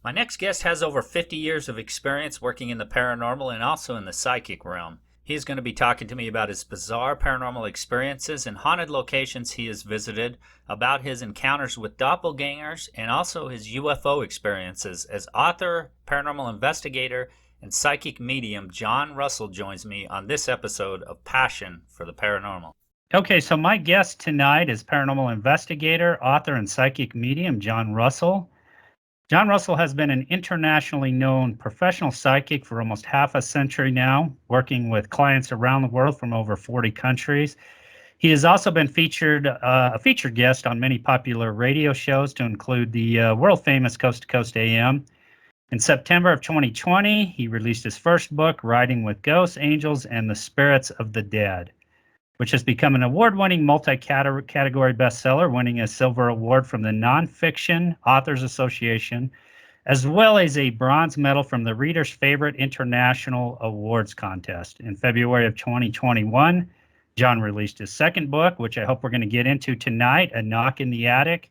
My next guest has over 50 years of experience working in the paranormal and also in the psychic realm. He is going to be talking to me about his bizarre paranormal experiences and haunted locations he has visited, about his encounters with doppelgangers, and also his UFO experiences. As author, paranormal investigator, and psychic medium, John Russell joins me on this episode of Passion for the Paranormal. Okay, so my guest tonight is paranormal investigator, author, and psychic medium, John Russell. John Russell has been an internationally known professional psychic for almost half a century now, working with clients around the world from over 40 countries. He has also been a featured guest on many popular radio shows, to include the world-famous Coast to Coast AM. In September of 2020, he released his first book, Riding with Ghosts, Angels, and the Spirits of the Dead, which has become an award-winning multi-category bestseller, winning a silver award from the Nonfiction Authors Association, as well as a bronze medal from the Reader's Favorite International Awards Contest. In February of 2021, John released his second book, which I hope we're going to get into tonight, A Knock in the Attic,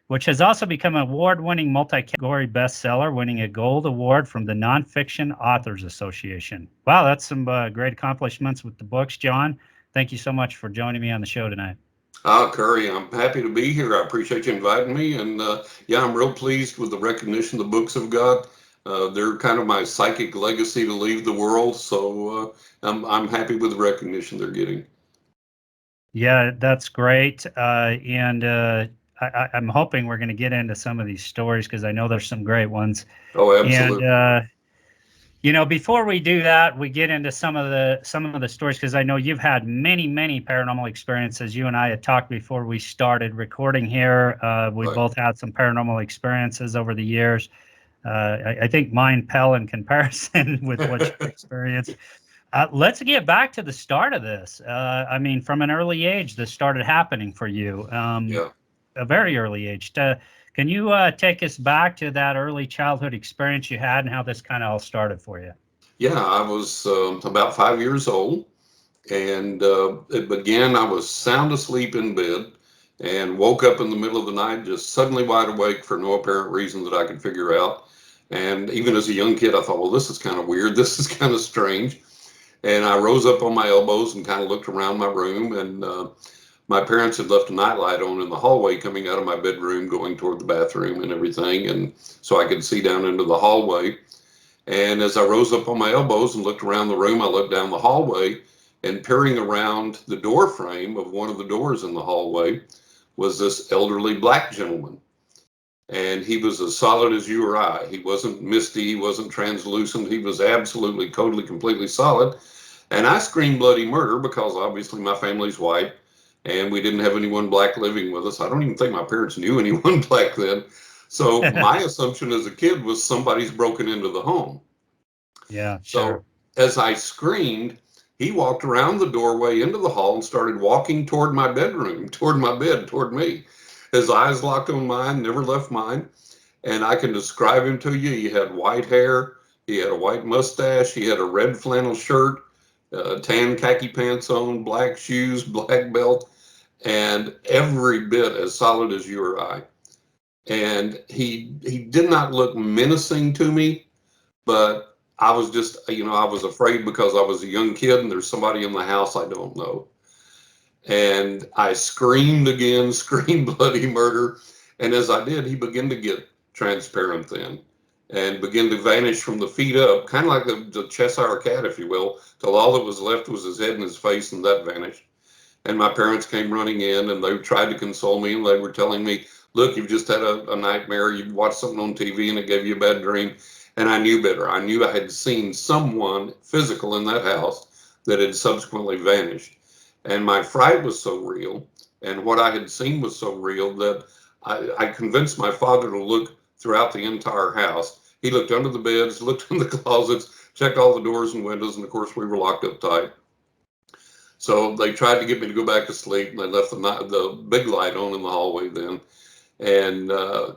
which has also become an award-winning multi-category bestseller, winning a gold award from the Nonfiction Authors Association. Wow, that's some great accomplishments with the books, John. Thank you so much for joining me on the show tonight. Curry, I'm happy to be here. I appreciate you inviting me. And yeah, I'm real pleased with the recognition the books have got. They're kind of my psychic legacy to leave the world. So I'm happy with the recognition they're getting. Yeah, that's great. I'm hoping we're going to get into some of these stories because I know there's some great ones. Oh, absolutely. And before we do that, we get into some of the stories, because I know you've had many paranormal experiences. You and I had talked before we started recording here. We Right. both had some paranormal experiences over the years. I think mine pale in comparison with what you experienced. Let's get back to the start of this. I mean, from an early age, this started happening for you. Yeah. A very early age. Can you take us back to that early childhood experience you had and how this kind of all started for you? Yeah, I was about 5 years old, and it began. I was sound asleep in bed and woke up in the middle of the night, just suddenly wide awake for no apparent reason that I could figure out. And even as a young kid, I thought, well, this is kind of weird. This is kind of strange. And I rose up on my elbows and kind of looked around my room, and my parents had left a nightlight on in the hallway coming out of my bedroom, going toward the bathroom and everything. And so I could see down into the hallway. And as I rose up on my elbows and looked around the room, I looked down the hallway, and peering around the door frame of one of the doors in the hallway was this elderly black gentleman. And he was as solid as you or I. He wasn't misty, he wasn't translucent, he was absolutely, totally, completely solid. And I screamed bloody murder because obviously my family's white and we didn't have anyone black living with us. I don't even think my parents knew anyone black then. So my assumption as a kid was somebody's broken into the home. Yeah, So sure. as I screamed, he walked around the doorway into the hall and started walking toward my bedroom, toward my bed, toward me. His eyes locked on mine, never left mine. And I can describe him to you. He had white hair, he had a white mustache, he had a red flannel shirt, tan khaki pants on, black shoes, black belt, and every bit as solid as you or I. And he did not look menacing to me, but I was just, I was afraid because I was a young kid and there's somebody in the house I don't know. And I screamed again, screamed bloody murder. And as I did, he began to get transparent then and began to vanish from the feet up, kind of like the Cheshire cat, if you will, till all that was left was his head and his face, and that vanished. And my parents came running in and they tried to console me, and they were telling me, look, you've just had a nightmare. You watched something on TV and it gave you a bad dream. And I knew better. I knew I had seen someone physical in that house that had subsequently vanished. And my fright was so real, and what I had seen was so real that I convinced my father to look throughout the entire house. He looked under the beds, looked in the closets, checked all the doors and windows, and of course we were locked up tight. So they tried to get me to go back to sleep, and they left the big light on in the hallway then. And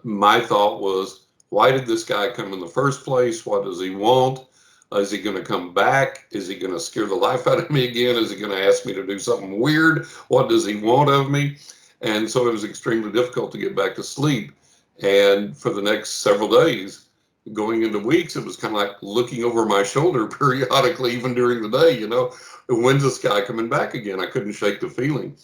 my thought was, why did this guy come in the first place? What does he want? Is he going to come back? Is he going to scare the life out of me again? Is he going to ask me to do something weird? What does he want of me? And so it was extremely difficult to get back to sleep. And for the next several days, going into weeks, it was kind of like looking over my shoulder periodically, even during the day, when's this guy coming back again? I couldn't shake the feeling.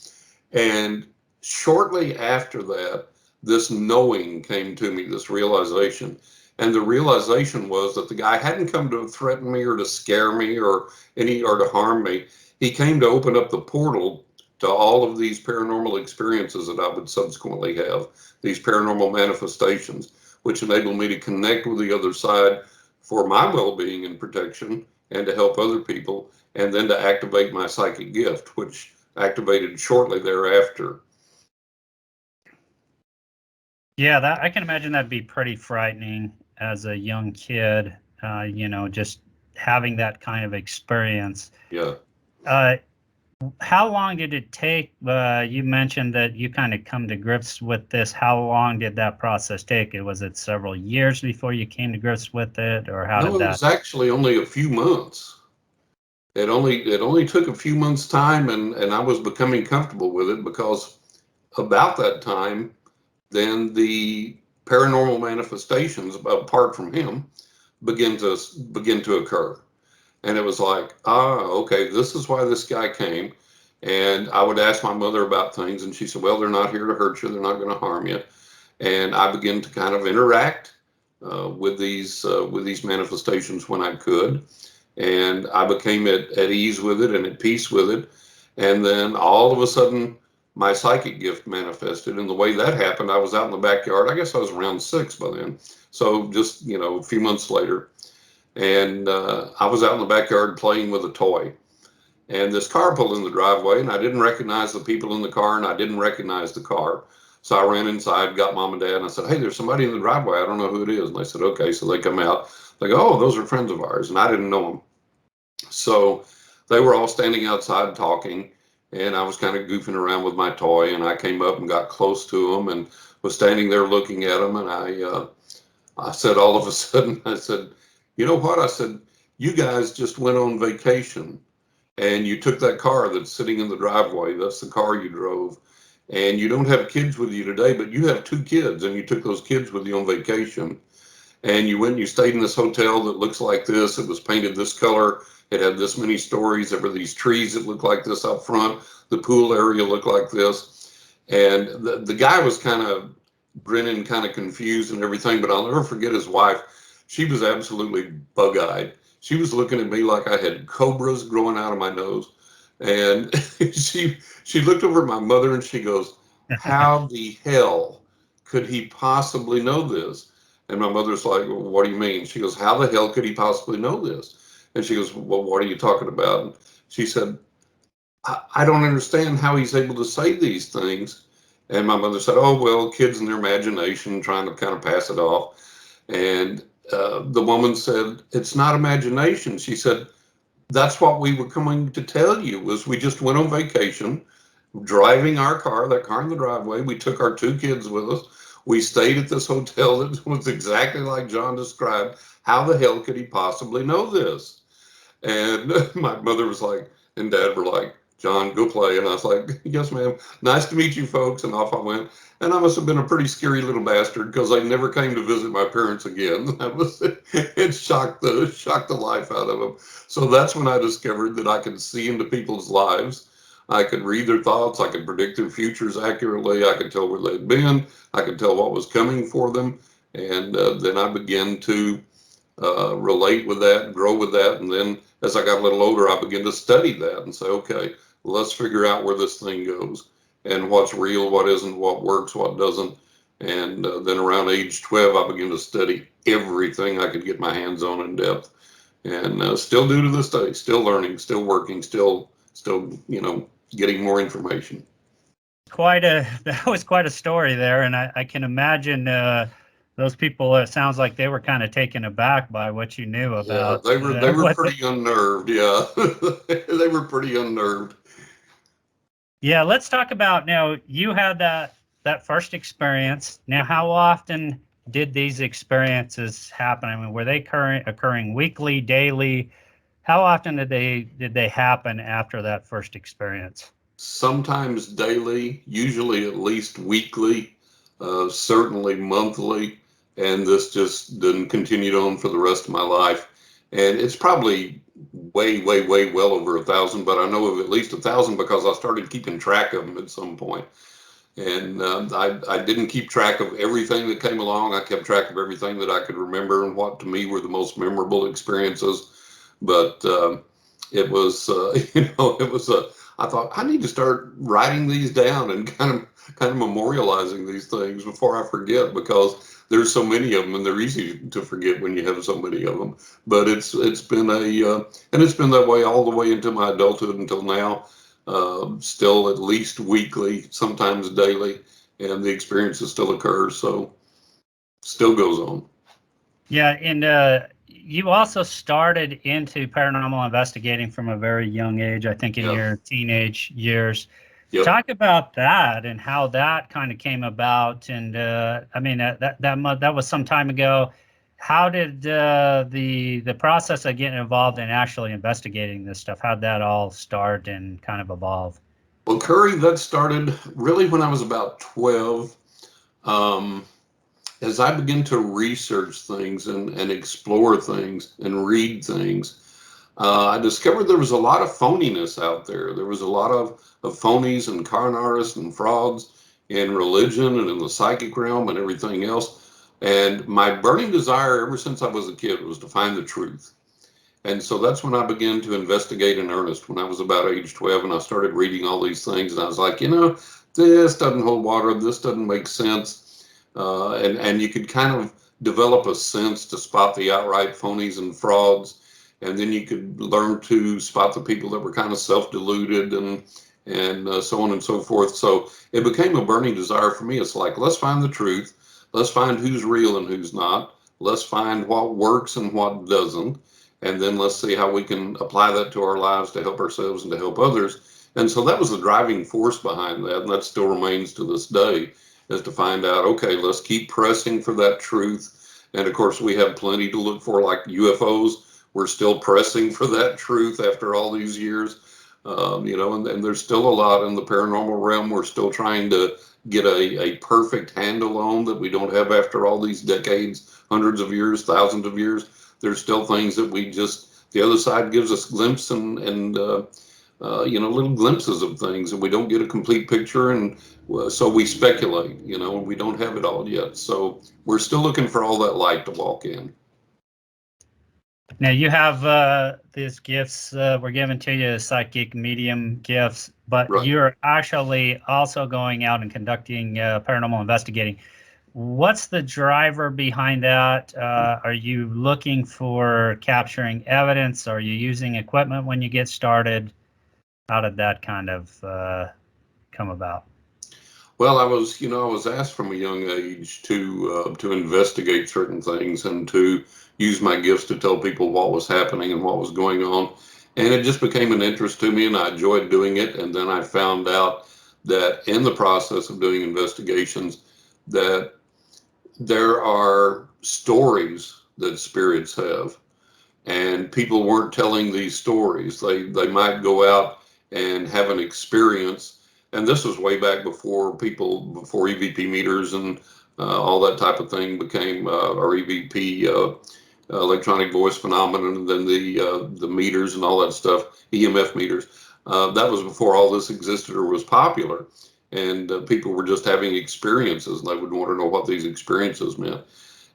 And shortly after that, this knowing came to me, this realization. And the realization was that the guy hadn't come to threaten me or to scare me or to harm me. He came to open up the portal to all of these paranormal experiences that I would subsequently have, these paranormal manifestations, which enabled me to connect with the other side for my well-being and protection and to help other people, and then to activate my psychic gift, which activated shortly thereafter. Yeah, that I can imagine that'd be pretty frightening as a young kid, just having that kind of experience. Yeah. How long did it take? You mentioned that you kind of come to grips with this. How long did that process take? Was it several years before you came to grips with it, or how did that? No, it was actually only a few months. It only took a few months' time, and I was becoming comfortable with it, because about that time, then the paranormal manifestations, apart from him, begin to occur. And it was like, okay, this is why this guy came. And I would ask my mother about things, and she said, well, they're not here to hurt you. They're not going to harm you. And I began to kind of interact with these manifestations when I could. And I became at ease with it and at peace with it. And then all of a sudden, my psychic gift manifested. And the way that happened, I was out in the backyard. I guess I was around 6 by then. So just, a few months later. And I was out in the backyard playing with a toy. And this car pulled in the driveway, and I didn't recognize the people in the car, and I didn't recognize the car. So I ran inside, got mom and dad, and I said, hey, there's somebody in the driveway. I don't know who it is. And they said, okay. So they come out. They go, oh, those are friends of ours. And I didn't know them. So they were all standing outside talking, and I was kind of goofing around with my toy. And I came up and got close to them and was standing there looking at them. And I said, all of a sudden, I said, you know what? I said, you guys just went on vacation, and you took that car that's sitting in the driveway. That's the car you drove. And you don't have kids with you today, but you have 2 kids, and you took those kids with you on vacation. And you went and you stayed in this hotel that looks like this. It was painted this color. It had this many stories. There were these trees that looked like this up front. The pool area looked like this. And the guy was kind of grinning, kind of confused and everything, but I'll never forget his wife. She was absolutely bug-eyed. She was looking at me like I had cobras growing out of my nose. And she looked over at my mother and she goes, how the hell could he possibly know this? And my mother's like, well, what do you mean? She goes, how the hell could he possibly know this? And she goes, well, what are you talking about? And she said, I don't understand how he's able to say these things. And my mother said, oh, well, kids in their imagination trying to kind of pass it off. And the woman said, it's not imagination. She said, that's what we were coming to tell you, was we just went on vacation, driving our car, that car in the driveway. We took our 2 kids with us. We stayed at this hotel that was exactly like John described. How the hell could he possibly know this? And my mother was like, and dad were like, John, go play. And I was like, yes, ma'am. Nice to meet you folks. And off I went. And I must have been a pretty scary little bastard, because I never came to visit my parents again. It shocked the life out of them. So that's when I discovered that I could see into people's lives. I could read their thoughts. I could predict their futures accurately. I could tell where they'd been. I could tell what was coming for them. And then I began to relate with that, grow with that. And then as I got a little older, I began to study that and say, okay, let's figure out where this thing goes and what's real, what isn't, what works, what doesn't. And then around age 12, I began to study everything I could get my hands on in depth. And still do to this day, still learning, still working, still, getting more information. That was quite a story there. And I can imagine those people, it sounds like they were kind of taken aback by what you knew about. Yeah, they were pretty unnerved. Yeah, they were pretty unnerved. Yeah, let's talk about, now you had that first experience. Now, how often did these experiences happen? I mean, were they occurring weekly, daily? How often did they happen after that first experience? Sometimes daily, usually at least weekly, certainly monthly. and this just didn't continue on for the rest of my life. And it's probably way, way, way well over 1,000, but I know of at least 1,000 because I started keeping track of them at some point. And I didn't keep track of everything that came along. I kept track of everything that I could remember and what to me were the most memorable experiences. But it was, it was I thought I need to start writing these down and kind of memorializing these things before I forget, because there's so many of them and they're easy to forget when you have so many of them. But it's been and it's been that way all the way into my adulthood until now. Still at least weekly, sometimes daily, and the experiences still occur. So still goes on. Yeah, and you also started into paranormal investigating from a very young age, I think in Yep. your teenage years. Yep. Talk about that and how that kind of came about. And I mean, that was some time ago. How did the process of getting involved in actually investigating this stuff, how'd that all start and kind of evolve? Well, Curry, that started really when I was about 12. As I began to research things and explore things and read things, I discovered there was a lot of phoniness out there. There was a lot of phonies and con artists and frauds in religion and in the psychic realm and everything else. And my burning desire ever since I was a kid was to find the truth. And so that's when I began to investigate in earnest, when I was about age 12, and I started reading all these things. And I was like, this doesn't hold water. This doesn't make sense. And you could kind of develop a sense to spot the outright phonies and frauds. And then you could learn to spot the people that were kind of self-deluded and so on and so forth. So it became a burning desire for me. It's like, let's find the truth. Let's find who's real and who's not. Let's find what works and what doesn't. And then let's see how we can apply that to our lives to help ourselves and to help others. And so that was the driving force behind that. And that still remains to this day, is to find out, okay, let's keep pressing for that truth. And of course, we have plenty to look for, like UFOs. We're still pressing for that truth after all these years. And there's still a lot in the paranormal realm we're still trying to get a perfect handle on that we don't have after all these decades, hundreds of years, thousands of years. There's still things that the other side gives us glimpses and little glimpses of things, and we don't get a complete picture. And so we speculate, and we don't have it all yet. So we're still looking for all that light to walk in. Now you have these gifts were given to you, psychic medium gifts, but Right. You're actually also going out and conducting paranormal investigating. What's the driver behind that? Are you looking for capturing evidence? Are you using equipment when you get started? How did that kind of come about? Well, I was asked from a young age to investigate certain things and to use my gifts to tell people what was happening and what was going on. And it just became an interest to me, and I enjoyed doing it. And then I found out that in the process of doing investigations, that there are stories that spirits have, and people weren't telling these stories. They might go out and have an experience, and this was way back before EVP meters and all that type of thing became or EVP electronic voice phenomenon, and then the meters and all that stuff, EMF meters. That was before all this existed or was popular, and people were just having experiences, and they would want to know what these experiences meant.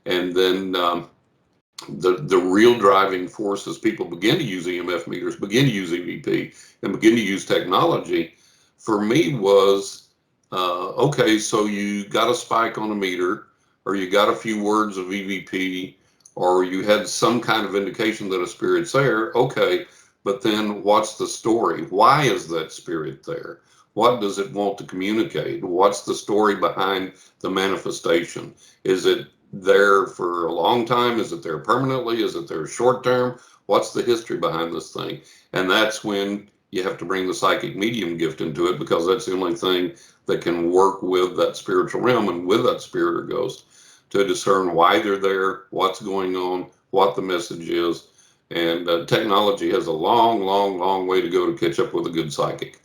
And then the real driving force as people begin to use EMF meters, begin to use EVP, and begin to use technology, for me was, okay, so you got a spike on a meter, or you got a few words of EVP, or you had some kind of indication that a spirit's there. Okay, but then what's the story? Why is that spirit there? What does it want to communicate? What's the story behind the manifestation? Is it there for a long time? Is it there permanently? Is it there short term? What's the history behind this thing? And that's when you have to bring the psychic medium gift into it, because that's the only thing that can work with that spiritual realm and with that spirit or ghost to discern why they're there, what's going on, what the message is. And technology has a long, long, long way to go to catch up with a good psychic.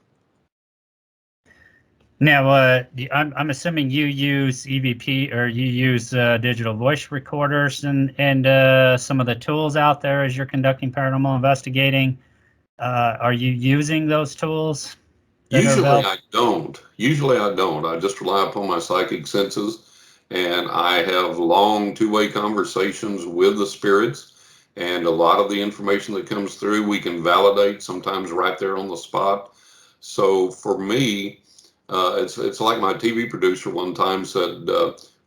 Now, I'm assuming you use EVP or you use digital voice recorders and some of the tools out there as you're conducting paranormal investigating. Are you using those tools that are Usually available? I don't. Usually I don't. I just rely upon my psychic senses, and I have long two-way conversations with the spirits. And a lot of the information that comes through, we can validate sometimes right there on the spot. So for me, it's like my TV producer one time said,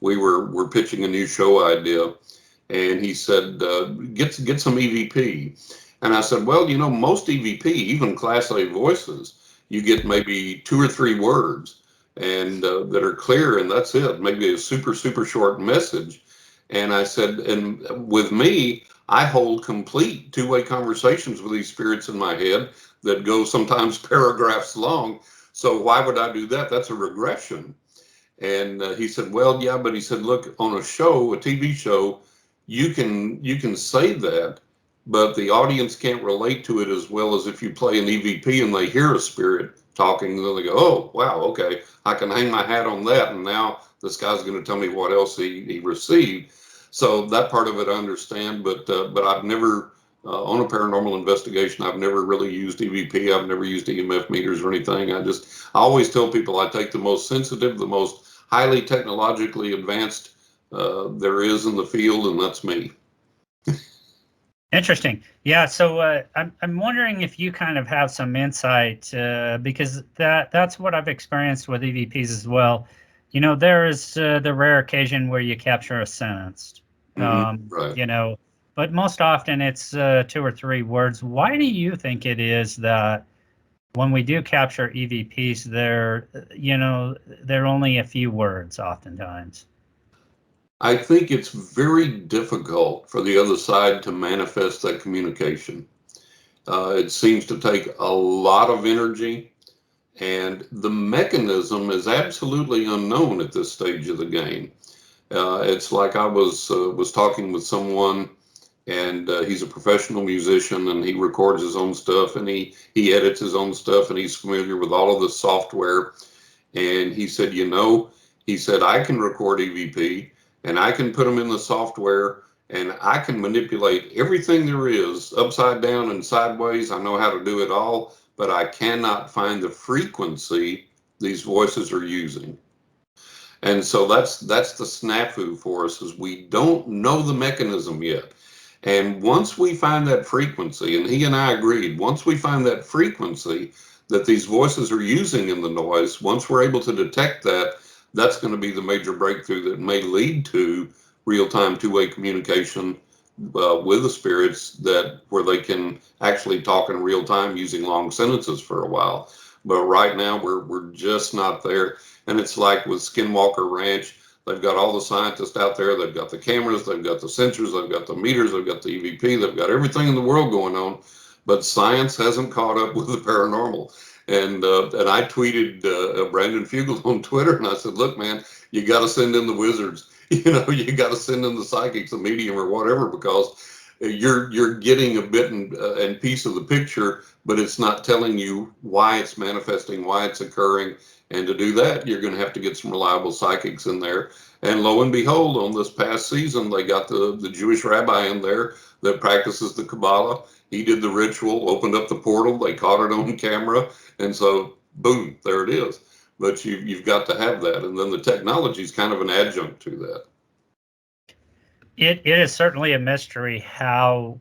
we're pitching a new show idea, and he said, get some EVP. And I said, well, most EVP, even Class A voices, you get maybe two or three words and that are clear, and that's it. Maybe a super, super short message. And I said, and with me, I hold complete two-way conversations with these spirits in my head that go sometimes paragraphs long. So why would I do that? That's a regression. And he said, well, yeah, but he said, look, on a show, a TV show, you can say that, but the audience can't relate to it as well as if you play an EVP and they hear a spirit talking, and then they go, oh, wow, okay, I can hang my hat on that, and now this guy's going to tell me what else he received. So that part of it I understand, but I've never on a paranormal investigation, I've never really used EVP. I've never used EMF meters or anything. I always tell people I take the most sensitive, the most highly technologically advanced there is in the field, and that's me. Interesting. Yeah. So I'm wondering if you kind of have some insight because that's what I've experienced with EVPs as well. There is the rare occasion where you capture a sentence, Right. but most often it's two or three words. Why do you think it is that when we do capture EVPs, they're only a few words oftentimes? I think it's very difficult for the other side to manifest that communication. It seems to take a lot of energy, and the mechanism is absolutely unknown at this stage of the game. It's like I was talking with someone, and he's a professional musician, and he records his own stuff, and he edits his own stuff, and he's familiar with all of the software. And he said, he said, I can record EVP, and I can put them in the software, and I can manipulate everything there is upside down and sideways. I know how to do it all, but I cannot find the frequency these voices are using. And so that's the snafu for us, is we don't know the mechanism yet. And once we find that frequency, and he and I agreed, once we find that frequency that these voices are using in the noise, once we're able to detect that, that's going to be the major breakthrough that may lead to real-time two-way communication with the spirits, that where they can actually talk in real time using long sentences for a while. But right now we're just not there. And it's like with Skinwalker Ranch, they've got all the scientists out there, they've got the cameras, they've got the sensors, they've got the meters, they've got the EVP, they've got everything in the world going on, but science hasn't caught up with the paranormal. And I tweeted Brandon Fugel on Twitter, and I said, look, man, you got to send in the wizards. You got to send in the psychics, the medium, or whatever, because you're getting a bit and piece of the picture, but it's not telling you why it's manifesting, why it's occurring. And to do that, you're going to have to get some reliable psychics in there. And lo and behold, on this past season, they got the Jewish rabbi in there that practices the Kabbalah. He did the ritual, opened up the portal, they caught it on camera, and so boom, there it is. But you've got to have that, and then the technology is kind of an adjunct to that. It is certainly a mystery how,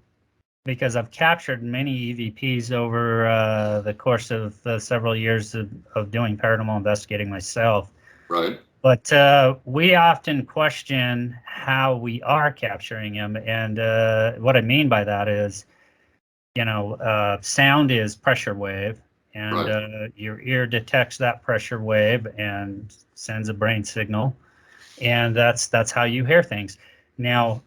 because I've captured many EVPs over the course of several years of doing paranormal investigating myself. Right. But we often question how we are capturing them. And what I mean by that is, sound is pressure wave, and Right. your ear detects that pressure wave and sends a brain signal. And that's how you hear things. Now,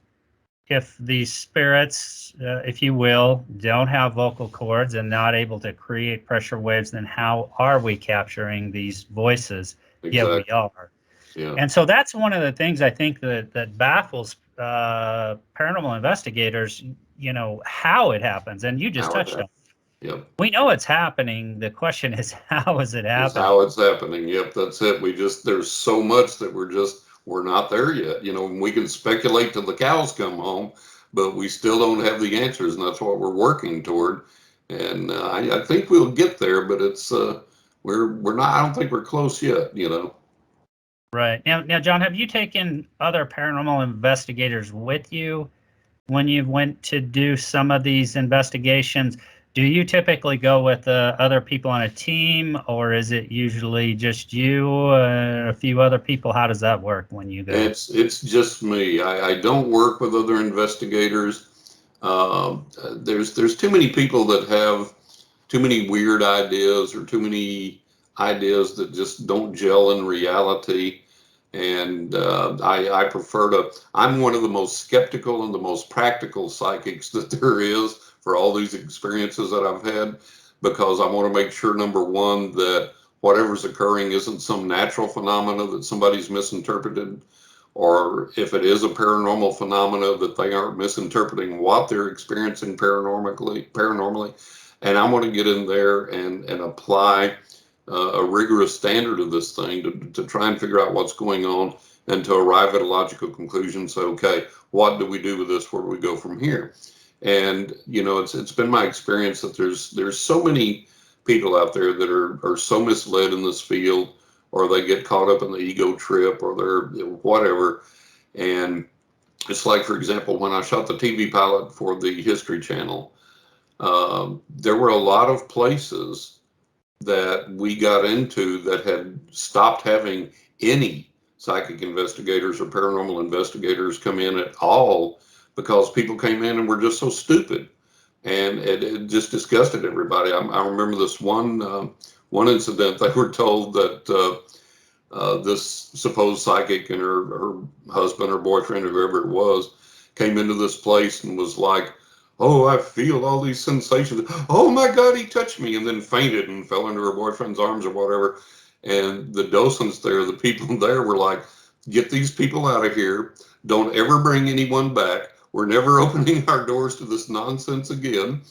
if these spirits, if you will, don't have vocal cords and not able to create pressure waves, then how are we capturing these voices? Exactly. Yeah, we are. Yeah. And so that's one of the things I think that baffles paranormal investigators, how it happens. And you just touched on it. Yep. We know it's happening. The question is, how is it Is happening? how it's happening. Yep, that's it. There's so much that we're not there yet. You know, we can speculate till the cows come home, but we still don't have the answers, and that's what we're working toward. And I think we'll get there, but it's we're not. I don't think we're close yet. You know. Right. Now, John, have you taken other paranormal investigators with you when you went to do some of these investigations? Do you typically go with other people on a team, or is it usually just you, a few other people? How does that work when you go? It's just me. I don't work with other investigators. There's too many people that have too many weird ideas or too many ideas that just don't gel in reality. And I prefer to. I'm one of the most skeptical and the most practical psychics that there is for all these experiences that I've had, because I want to make sure, number one, that whatever's occurring isn't some natural phenomena that somebody's misinterpreted, or if it is a paranormal phenomena, that they aren't misinterpreting what they're experiencing paranormally. And I want to get in there and apply a rigorous standard of this thing to try and figure out what's going on and to arrive at a logical conclusion. So, okay, what do we do with this? Where do we go from here? And you know, it's been my experience that there's so many people out there that are so misled in this field, or they get caught up in the ego trip, or they're whatever. And it's like, for example, when I shot the TV pilot for the History Channel, there were a lot of places that we got into that had stopped having any psychic investigators or paranormal investigators come in at all, because people came in and were just so stupid, and it just disgusted everybody. I remember this one incident. They were told that this supposed psychic and her husband or boyfriend, whoever it was, came into this place and was like, "Oh, I feel all these sensations. Oh my God, he touched me," and then fainted and fell into her boyfriend's arms or whatever. And the docents there, the people there, were like, "Get these people out of here. Don't ever bring anyone back. We're never opening our doors to this nonsense again."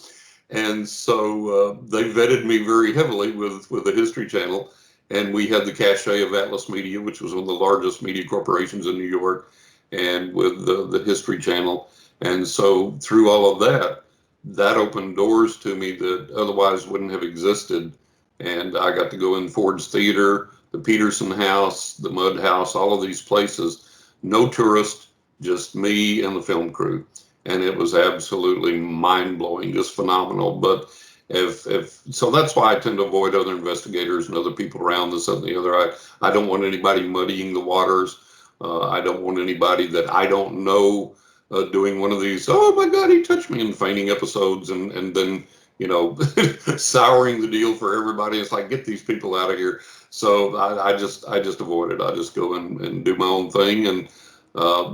And so they vetted me very heavily with the History Channel. And we had the cachet of Atlas Media, which was one of the largest media corporations in New York, and with the History Channel. And so through all of that, that opened doors to me that otherwise wouldn't have existed. And I got to go in Ford's Theater, the Peterson House, the Mudd House, all of these places. No tourist, just me and the film crew. And it was absolutely mind-blowing, just phenomenal. But if so, that's why I tend to avoid other investigators and other people around this and the other. I don't want anybody muddying the waters. I don't want anybody that I don't know doing one of these, "Oh my God, he touched me," and fainting episodes, and then, you know, souring the deal for everybody. It's like, get these people out of here. So I just avoid it. I just go and do my own thing. And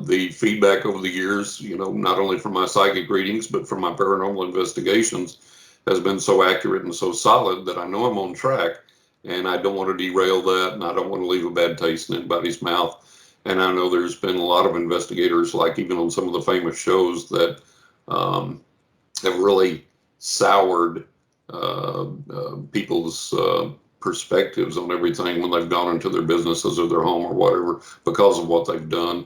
the feedback over the years, you know, not only from my psychic readings, but from my paranormal investigations, has been so accurate and so solid that I know I'm on track, and I don't want to derail that, and I don't want to leave a bad taste in anybody's mouth. And I know there's been a lot of investigators, like even on some of the famous shows, that have really soured people's perspectives on everything when they've gone into their businesses or their home or whatever, because of what they've done.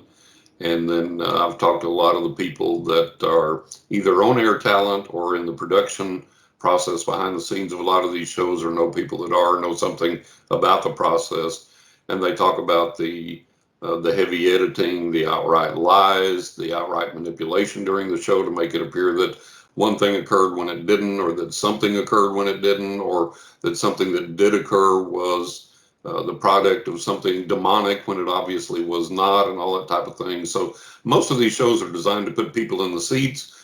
And then I've talked to a lot of the people that are either on air talent or in the production process behind the scenes of a lot of these shows, or know people that know something about the process. And they talk about the heavy editing, the outright lies, the outright manipulation during the show to make it appear that one thing occurred when it didn't, or that something occurred when it didn't, or that something that did occur was the product of something demonic when it obviously was not, and all that type of thing. So most of these shows are designed to put people in the seats,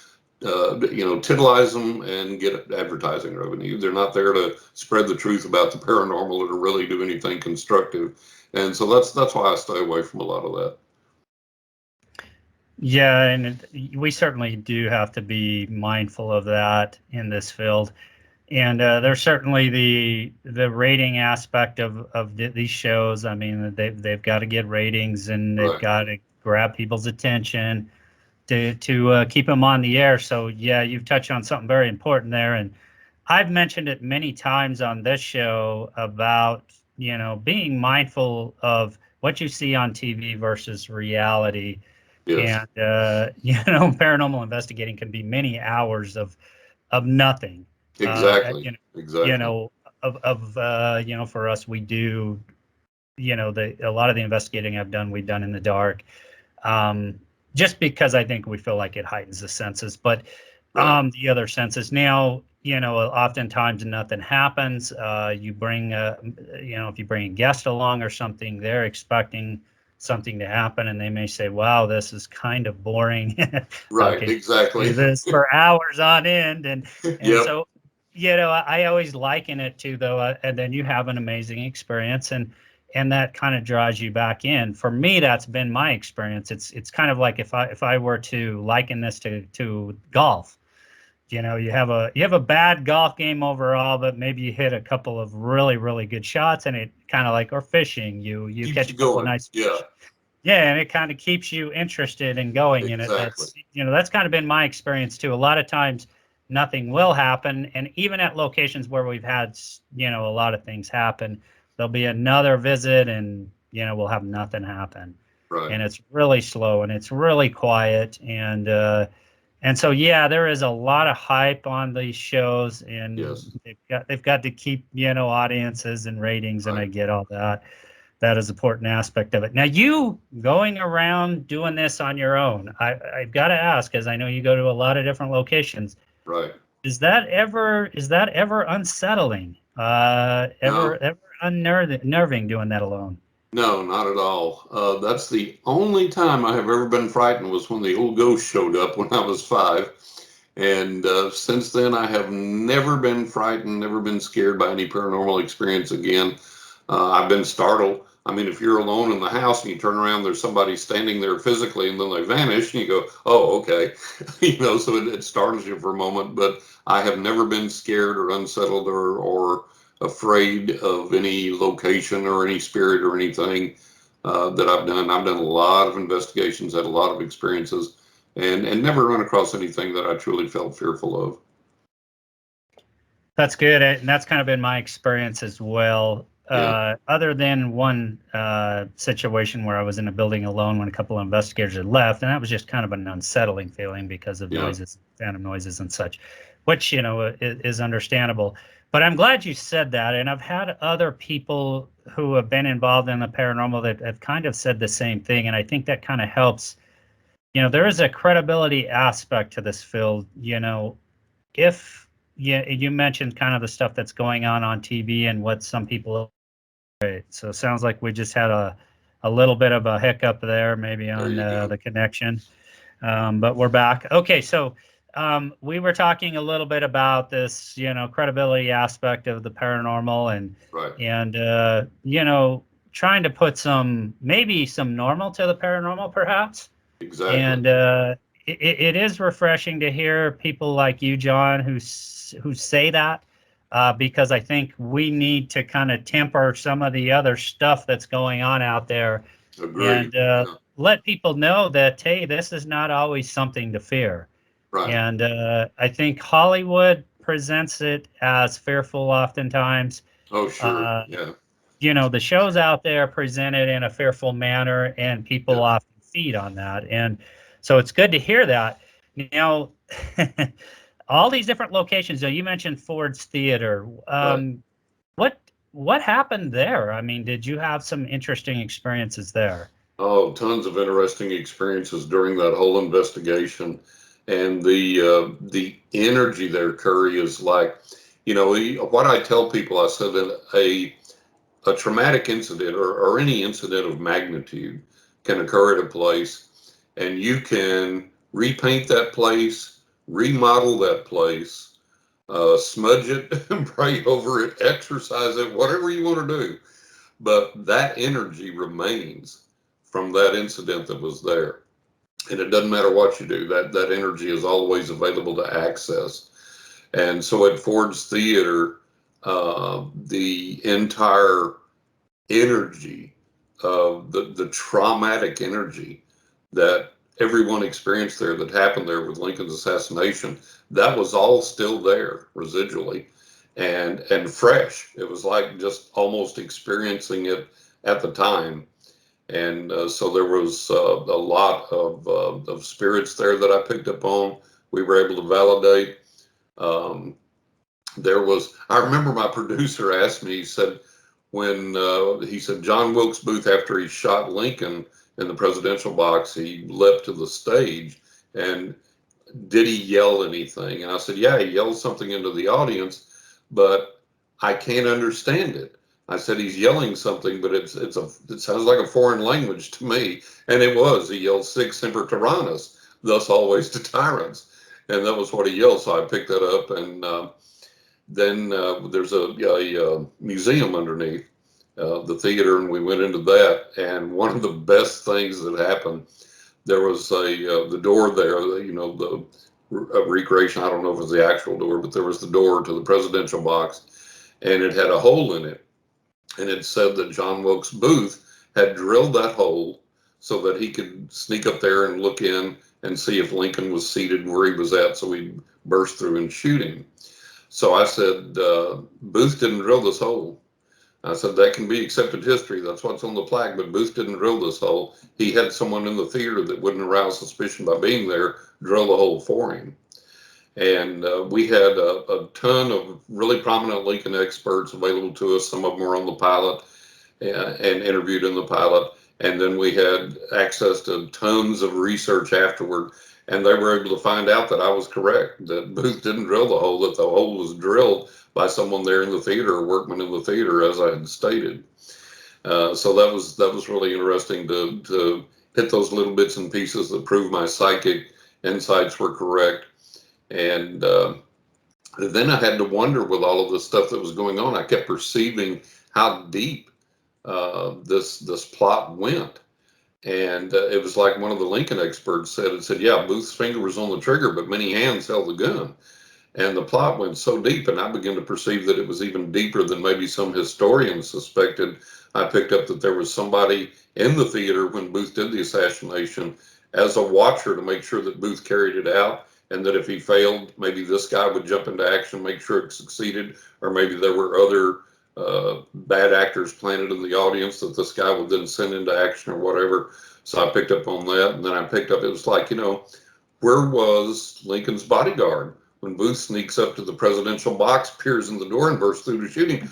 you know, titilize them and get advertising revenue. They're not there to spread the truth about the paranormal or to really do anything constructive. And so that's why I stay away from a lot of that. Yeah, and we certainly do have to be mindful of that in this field. And there's certainly the rating aspect of these shows. I mean, they've got to get ratings, and they've Right. got to grab people's attention to keep them on the air. So yeah, you've touched on something very important there. And I've mentioned it many times on this show about, being mindful of what you see on TV versus reality. Yes, And, paranormal investigating can be many hours of nothing. Uh, exactly, you know, you exactly. know, for us, we do, a lot of the investigating we've done in the dark, um, just because I think we feel like it heightens the senses. But Right, the other senses now, oftentimes nothing happens. You bring, if you bring a guest along or something, they're expecting something to happen, and they may say, "Wow, this is kind of boring." right, Okay, do exactly. this for hours on end, and Yep, so I always liken it to though, and then you have an amazing experience, and that kind of draws you back in. For me, that's been my experience. It's kind of like if I were to liken this to golf. You have a bad golf game overall, but maybe you hit a couple of really really good shots, and it kind of like, or fishing, you keeps catch you a couple of going. nice Yeah, fish. Yeah, and it kind of keeps you interested in going in it. exactly. That's kind of been my experience too. A lot of times nothing will happen, and even at locations where we've had a lot of things happen, there'll be another visit, and we'll have nothing happen, Right. and it's really slow and it's really quiet, and so yeah, there is a lot of hype on these shows, and Yes. they've got to keep audiences and ratings, and I Right. get all that. That is an important aspect of it. Now, you going around doing this on your own, I've got to ask, because I know you go to a lot of different locations. Right. Is that ever unsettling? No. Ever unnerving doing that alone? No, not at all. That's the only time I have ever been frightened was when the old ghost showed up when I was 5. And since then, I have never been frightened, never been scared by any paranormal experience again. I've been startled. I mean, if you're alone in the house and you turn around, there's somebody standing there physically, and then they vanish, and you go, "Oh, okay," So it startles you for a moment. But I have never been scared or unsettled or afraid of any location or any spirit or anything that I've done. I've done a lot of investigations, had a lot of experiences, and never run across anything that I truly felt fearful of. That's good, and that's kind of been my experience as well. Yeah, Other than one situation where I was in a building alone when a couple of investigators had left, and that was just kind of an unsettling feeling because of yeah, noises, phantom noises, and such, which is understandable. But I'm glad you said that, and I've had other people who have been involved in the paranormal that have kind of said the same thing, and I think that kind of helps. There is a credibility aspect to this field. If you mentioned kind of the stuff that's going on TV and what some people. Right. So it sounds like we just had a little bit of a hiccup there, maybe there on you go. the connection, but we're back. Okay, so we were talking a little bit about this, credibility aspect of the paranormal, Right, and trying to put maybe some normal to the paranormal, perhaps. exactly. And it is refreshing to hear people like you, John, who say that, because I think we need to kind of temper some of the other stuff that's going on out there, Agree. and Yeah, let people know that, hey, this is not always something to fear. right. And I think Hollywood presents it as fearful oftentimes. Oh, sure. Uh, Yeah, the shows out there present it in a fearful manner, and people yes, often feed on that. And so it's good to hear that. Now, all these different locations. So you mentioned Ford's Theater. right. What what happened there? I mean, did you have some interesting experiences there? Oh, tons of interesting experiences during that whole investigation, and the energy there, Curry, is like, what I tell people. I said that a traumatic incident or any incident of magnitude can occur at a place, and you can repaint that place, remodel that place, smudge it, pray over it, exercise it, whatever you want to do. But that energy remains from that incident that was there. And it doesn't matter what you do, that energy is always available to access. And so at Ford's Theater, the entire energy of the traumatic energy that everyone experienced there, that happened there with Lincoln's assassination, that was all still there residually. and fresh. It was like just almost experiencing it at the time. And so there was a lot of spirits there that I picked up on. We were able to validate. Um, I remember my producer asked me, he said, he said, John Wilkes Booth, after he shot Lincoln in the presidential box, he leapt to the stage, and did he yell anything? And I said, yeah, he yelled something into the audience, but I can't understand it. I said, he's yelling something, but it sounds like a foreign language to me. And it was. He yelled, Sic Semper Tyrannis, thus always to tyrants. And that was what he yelled. So I picked that up. And then there's a museum underneath the theater, and we went into that. And one of the best things that happened, there was the door there, the recreation, I don't know if it was the actual door, but there was the door to the presidential box, and it had a hole in it. And it said that John Wilkes Booth had drilled that hole so that he could sneak up there and look in and see if Lincoln was seated where he was at, so he'd burst through and shoot him. So I said, Booth didn't drill this hole. I said, that can be accepted history. That's what's on the plaque, but Booth didn't drill this hole. He had someone in the theater that wouldn't arouse suspicion by being there drill the hole for him. And we had a ton of really prominent Lincoln experts available to us. Some of them were on the pilot and interviewed in the pilot. And then we had access to tons of research afterward. And they were able to find out that I was correct, that Booth didn't drill the hole, that the hole was drilled by someone there in the theater, a workman in the theater, as I had stated. So that was really interesting to hit those little bits and pieces that prove my psychic insights were correct. And then I had to wonder, with all of the stuff that was going on, I kept perceiving how deep this plot went. And it was like one of the Lincoln experts said, it said, yeah, Booth's finger was on the trigger, but many hands held the gun. And the plot went so deep, and I began to perceive that it was even deeper than maybe some historians suspected. I picked up that there was somebody in the theater when Booth did the assassination as a watcher to make sure that Booth carried it out, and that if he failed, maybe this guy would jump into action, make sure it succeeded, or maybe there were other bad actors planted in the audience that this guy would then send into action or whatever. So I picked up on that, and then I picked up, it was like, where was Lincoln's bodyguard when Booth sneaks up to the presidential box, peers in the door, and bursts through to shoot him?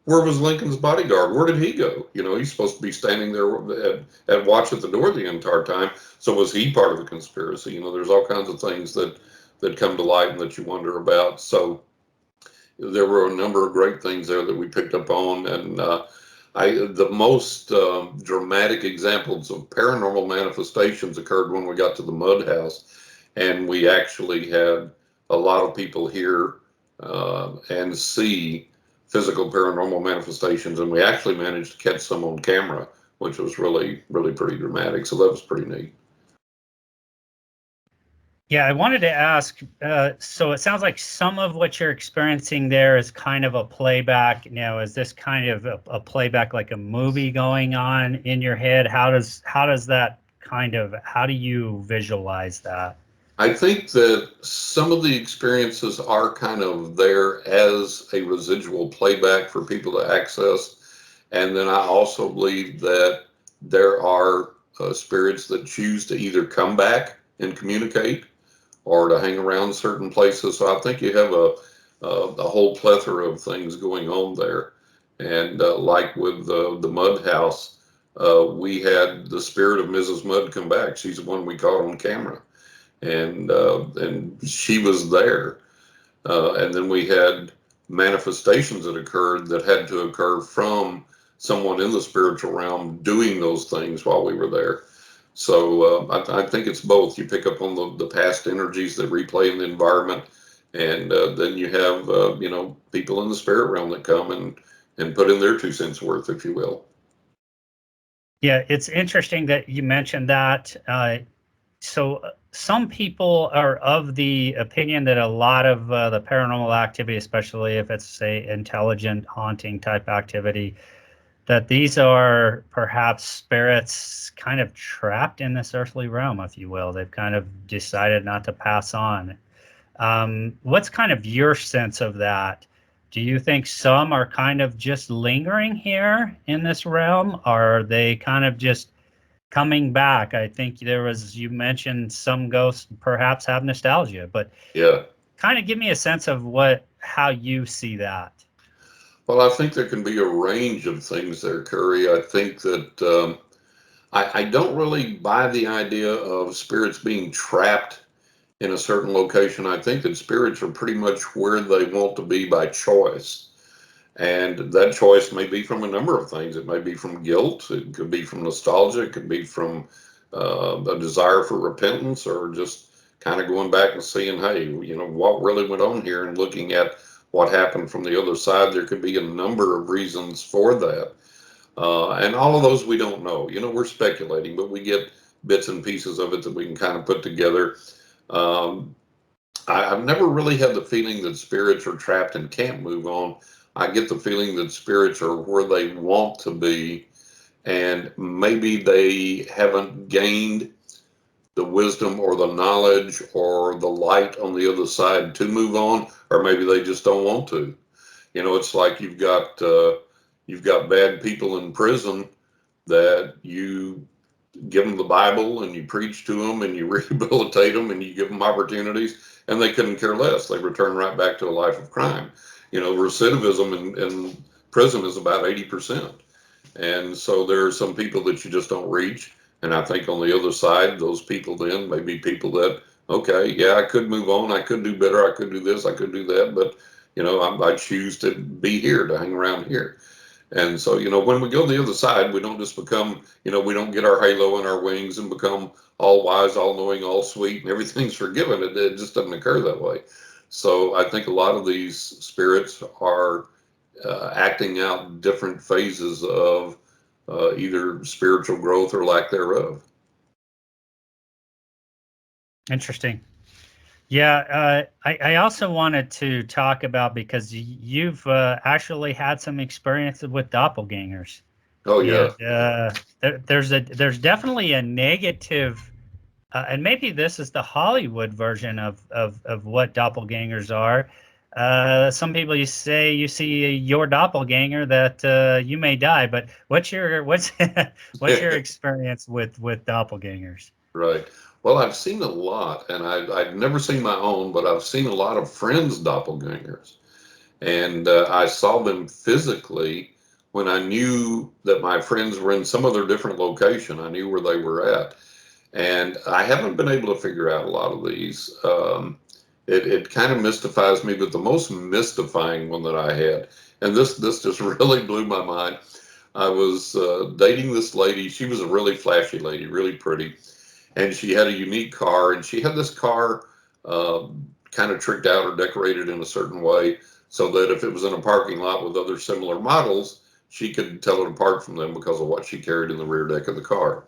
Where was Lincoln's bodyguard? Where did he go? He's supposed to be standing there at watch at the door the entire time. So was he part of the conspiracy? There's all kinds of things that come to light and that you wonder about. So there were a number of great things there that we picked up on. And the most dramatic examples of paranormal manifestations occurred when we got to the Mud House. And we actually had a lot of people hear and see physical paranormal manifestations, and we actually managed to catch some on camera, which was really, really pretty dramatic. So that was pretty neat. Yeah, I wanted to ask, so it sounds like some of what you're experiencing there is kind of a playback. Is this kind of a playback, like a movie going on in your head? How do you visualize that? I think that some of the experiences are kind of there as a residual playback for people to access. And then I also believe that there are spirits that choose to either come back and communicate or to hang around certain places. So I think you have a whole plethora of things going on there. And like with the Mud House, we had the spirit of Mrs. Mudd come back. She's the one we caught on camera. And she was there. And then we had manifestations that occurred that had to occur from someone in the spiritual realm doing those things while we were there. So I think it's both. You pick up on the past energies that replay in the environment, and then you have people in the spirit realm that come and put in their 2 cents worth, if you will. Yeah, it's interesting that you mentioned that. So some people are of the opinion that a lot of the paranormal activity, especially if it's, say, intelligent haunting type activity, that these are perhaps spirits kind of trapped in this earthly realm, if you will. They've kind of decided not to pass on. What's kind of your sense of that? do you think some are kind of just lingering here in this realm, or are they kind of just coming back? I think you mentioned some ghosts perhaps have nostalgia, but Yeah. kind of give me a sense of how you see that. Well, I think there can be a range of things there, Curry. I think that I don't really buy the idea of spirits being trapped in a certain location. I think that spirits are pretty much where they want to be by choice. And that choice may be from a number of things. It may be from guilt, it could be from nostalgia, it could be from a desire for repentance, or just kind of going back and seeing, hey, what really went on here, and looking at what happened from the other side. There could be a number of reasons for that. And all of those we don't know. We're speculating, but we get bits and pieces of it that we can kind of put together. Um, I've never really had the feeling that spirits are trapped and can't move on. I get the feeling that spirits are where they want to be, and maybe they haven't gained the wisdom or the knowledge or the light on the other side to move on, or maybe they just don't want to. It's like you've got bad people in prison that you give them the Bible and you preach to them and you rehabilitate them and you give them opportunities, and they couldn't care less. They return right back to a life of crime. Recidivism in prison is about 80%. And so there are some people that you just don't reach. And I think on the other side, those people then may be people that, okay, yeah, I could move on. I could do better. I could do this. I could do that. But, I choose to be here, to hang around here. And so, when we go to the other side, we don't just become, we don't get our halo and our wings and become all wise, all knowing, all sweet, and everything's forgiven. It just doesn't occur that way. So I think a lot of these spirits are acting out different phases of either spiritual growth or lack thereof. Interesting. Yeah, I also wanted to talk about, because you've actually had some experiences with doppelgangers. Oh yeah. There's definitely a negative, and maybe this is the Hollywood version of what doppelgangers are. Some people, you say you see your doppelganger that you may die, but what's your experience with doppelgangers? Right. Well, I've seen a lot, and I've never seen my own, but I've seen a lot of friends' doppelgangers. And I saw them physically when I knew that my friends were in some other different location. I knew where they were at. And I haven't been able to figure out a lot of these. It kind of mystifies me, but the most mystifying one that I had, and this just really blew my mind. I was dating this lady. She was a really flashy lady, really pretty, and she had a unique car. And she had this car kind of tricked out or decorated in a certain way, so that if it was in a parking lot with other similar models, she could tell it apart from them because of what she carried in the rear deck of the car.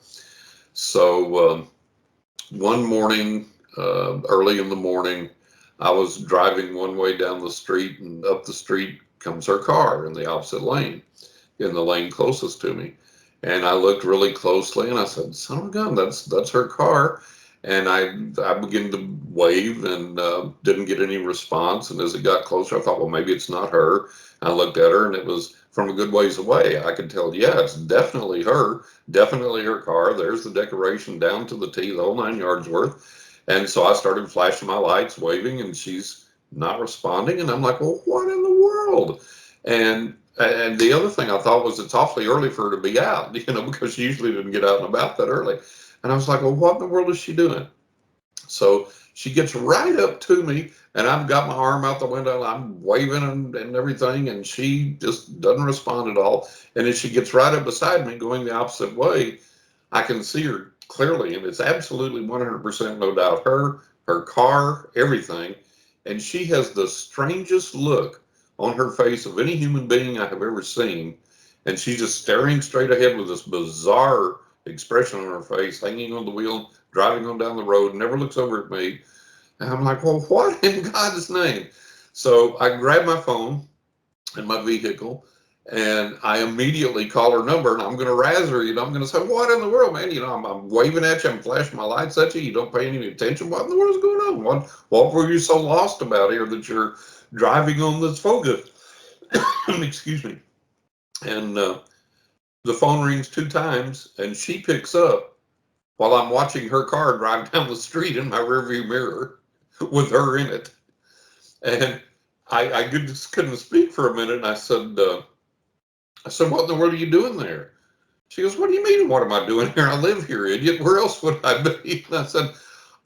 So one morning, early in the morning, I was driving one way down the street, and up the street comes her car in the opposite lane, in the lane closest to me. And I looked really closely, and I said, "Son of a gun, that's her car." And I began to wave, and didn't get any response. And as it got closer, I thought, well, maybe it's not her. I looked at her, and it was from a good ways away. I could tell, yeah, it's definitely her car. There's the decoration down to the T, the whole 9 yards worth. And so I started flashing my lights, waving, and she's not responding. And I'm like, well, what in the world? And the other thing I thought was, it's awfully early for her to be out, because she usually didn't get out and about that early. And I was like, well, what in the world is she doing? So she gets right up to me, and I've got my arm out the window, I'm waving and everything, and she just doesn't respond at all. And as she gets right up beside me, going the opposite way, I can see her clearly, and it's absolutely 100% no doubt her car, everything. And she has the strangest look on her face of any human being I have ever seen. And she's just staring straight ahead with this bizarre expression on her face, hanging on the wheel, driving on down the road, never looks over at me. And I'm like, well, what in God's name? So I grab my phone in my vehicle, and I immediately call her number, and I'm going to razz her. I'm going to say, what in the world, man? I'm waving at you. I'm flashing my lights at you. You don't pay any attention. What in the world's going on? What were you so lost about here that you're driving on this focus? Excuse me. And the phone rings 2 times, and she picks up while I'm watching her car drive down the street in my rearview mirror with her in it. And I just couldn't speak for a minute. And I said, what in the world are you doing there? She goes, what do you mean, what am I doing here? I live here, idiot. Where else would I be? And I said,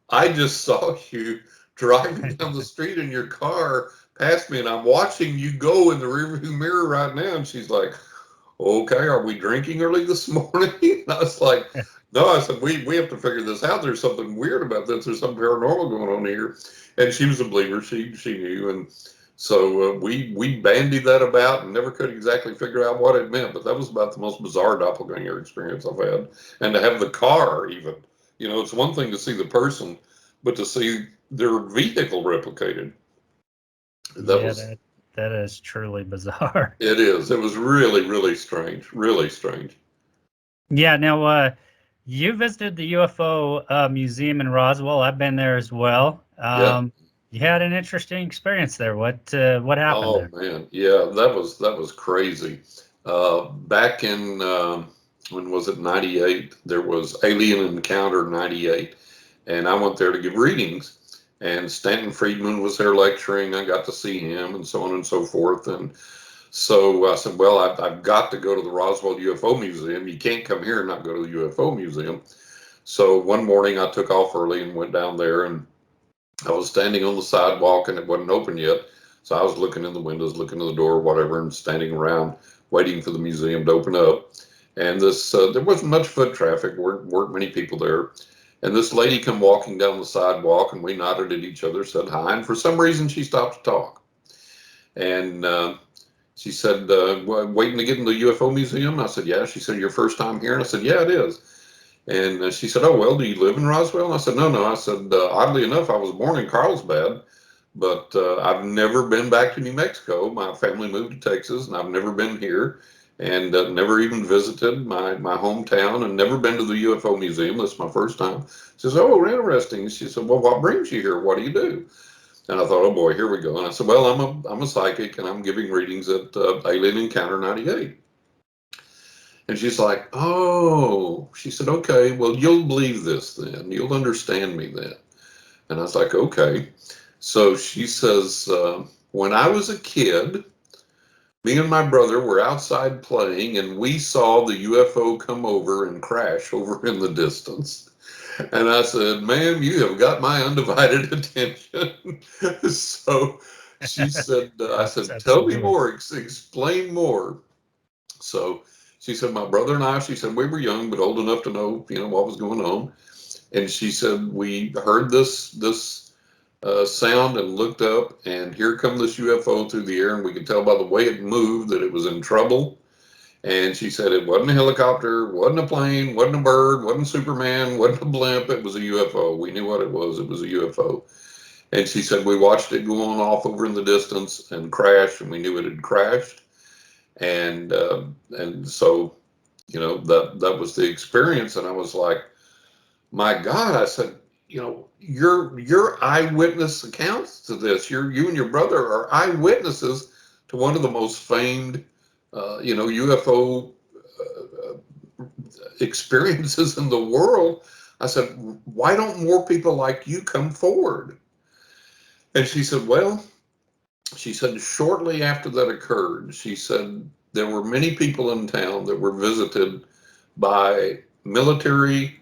I just saw you driving down the street in your car past me, and I'm watching you go in the rearview mirror right now. And she's like, okay, are we drinking early this morning? And I was like, no, I said, we have to figure this out. There's something weird about this. There's something paranormal going on here. And she was a believer. She knew. And so we bandied that about and never could exactly figure out what it meant. But that was about the most bizarre doppelganger experience I've had. And to have the car even, it's one thing to see the person, but to see their vehicle replicated. That is truly bizarre. It is. It was really, really strange. Really strange. Yeah. Now, you visited the UFO museum in Roswell. I've been there as well. Yeah. You had an interesting experience there. What happened there? Oh man, yeah, that was crazy. Back in when was it, 98? There was Alien Encounter 98, and I went there to give readings. And Stanton Friedman was there lecturing. I got to see him, and so on and so forth. And so I said, well, I've got to go to the Roswell UFO Museum. You can't come here and not go to the UFO Museum. So one morning I took off early and went down there, and I was standing on the sidewalk, and it wasn't open yet. So I was looking in the windows, looking in the door, whatever, and standing around waiting for the museum to open up. And this, there wasn't much foot traffic, weren't many people there. And this lady come walking down the sidewalk, and we nodded at each other, said hi. And for some reason, she stopped to talk. And she said, waiting to get in the UFO museum? I said, yeah. She said, your first time here? And I said, yeah, it is. And she said, oh, well, do you live in Roswell? And I said, no. I said, oddly enough, I was born in Carlsbad, but I've never been back to New Mexico. My family moved to Texas, and I've never been here, and never even visited my hometown, and never been to the UFO museum. That's my first time. She says, oh, interesting. She said, well, what brings you here? What do you do? And I thought, oh boy, here we go. And I said, well, I'm a psychic, and I'm giving readings at Alien Encounter 98. And she's like, oh, she said, okay, well, you'll believe this then. You'll understand me then. And I was like, okay. So she says, when I was a kid, me and my brother were outside playing, and we saw the UFO come over and crash over in the distance. And I said, ma'am, you have got my undivided attention. So she said, I said, tell me more, explain more. So she said, my brother and I, she said, we were young, but old enough to know, what was going on. And she said, we heard this sound and looked up, and here come this UFO through the air, and we could tell by the way it moved that it was in trouble. And she said, it wasn't a helicopter, wasn't a plane, wasn't a bird, wasn't Superman, wasn't a blimp. It was a UFO. We knew what it was. It was a UFO. And she said, we watched it go on off over in the distance and crash, and we knew it had crashed. And so, that was the experience. And I was like, my God, I said, your eyewitness accounts to this. You and your brother are eyewitnesses to one of the most famed, UFO experiences in the world. I said, why don't more people like you come forward? And she said, well, she said, shortly after that occurred, she said, there were many people in town that were visited by military,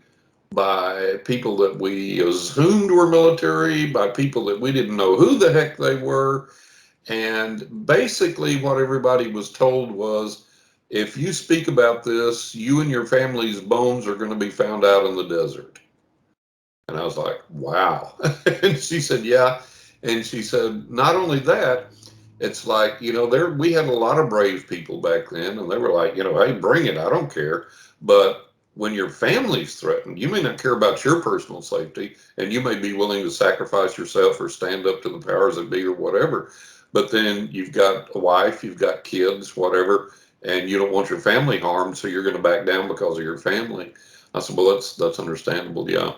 by people that we assumed were military, by people that we didn't know who the heck they were. And basically what everybody was told was, if you speak about this, you and your family's bones are going to be found out in the desert. And I was like, wow. And she said, yeah. And she said, not only that, it's like, we had a lot of brave people back then, and they were like, hey, bring it, I don't care. But when your family's threatened, you may not care about your personal safety, and you may be willing to sacrifice yourself or stand up to the powers that be or whatever. But then you've got a wife, you've got kids, whatever, and you don't want your family harmed, so you're going to back down because of your family. I said, well, that's understandable, yeah.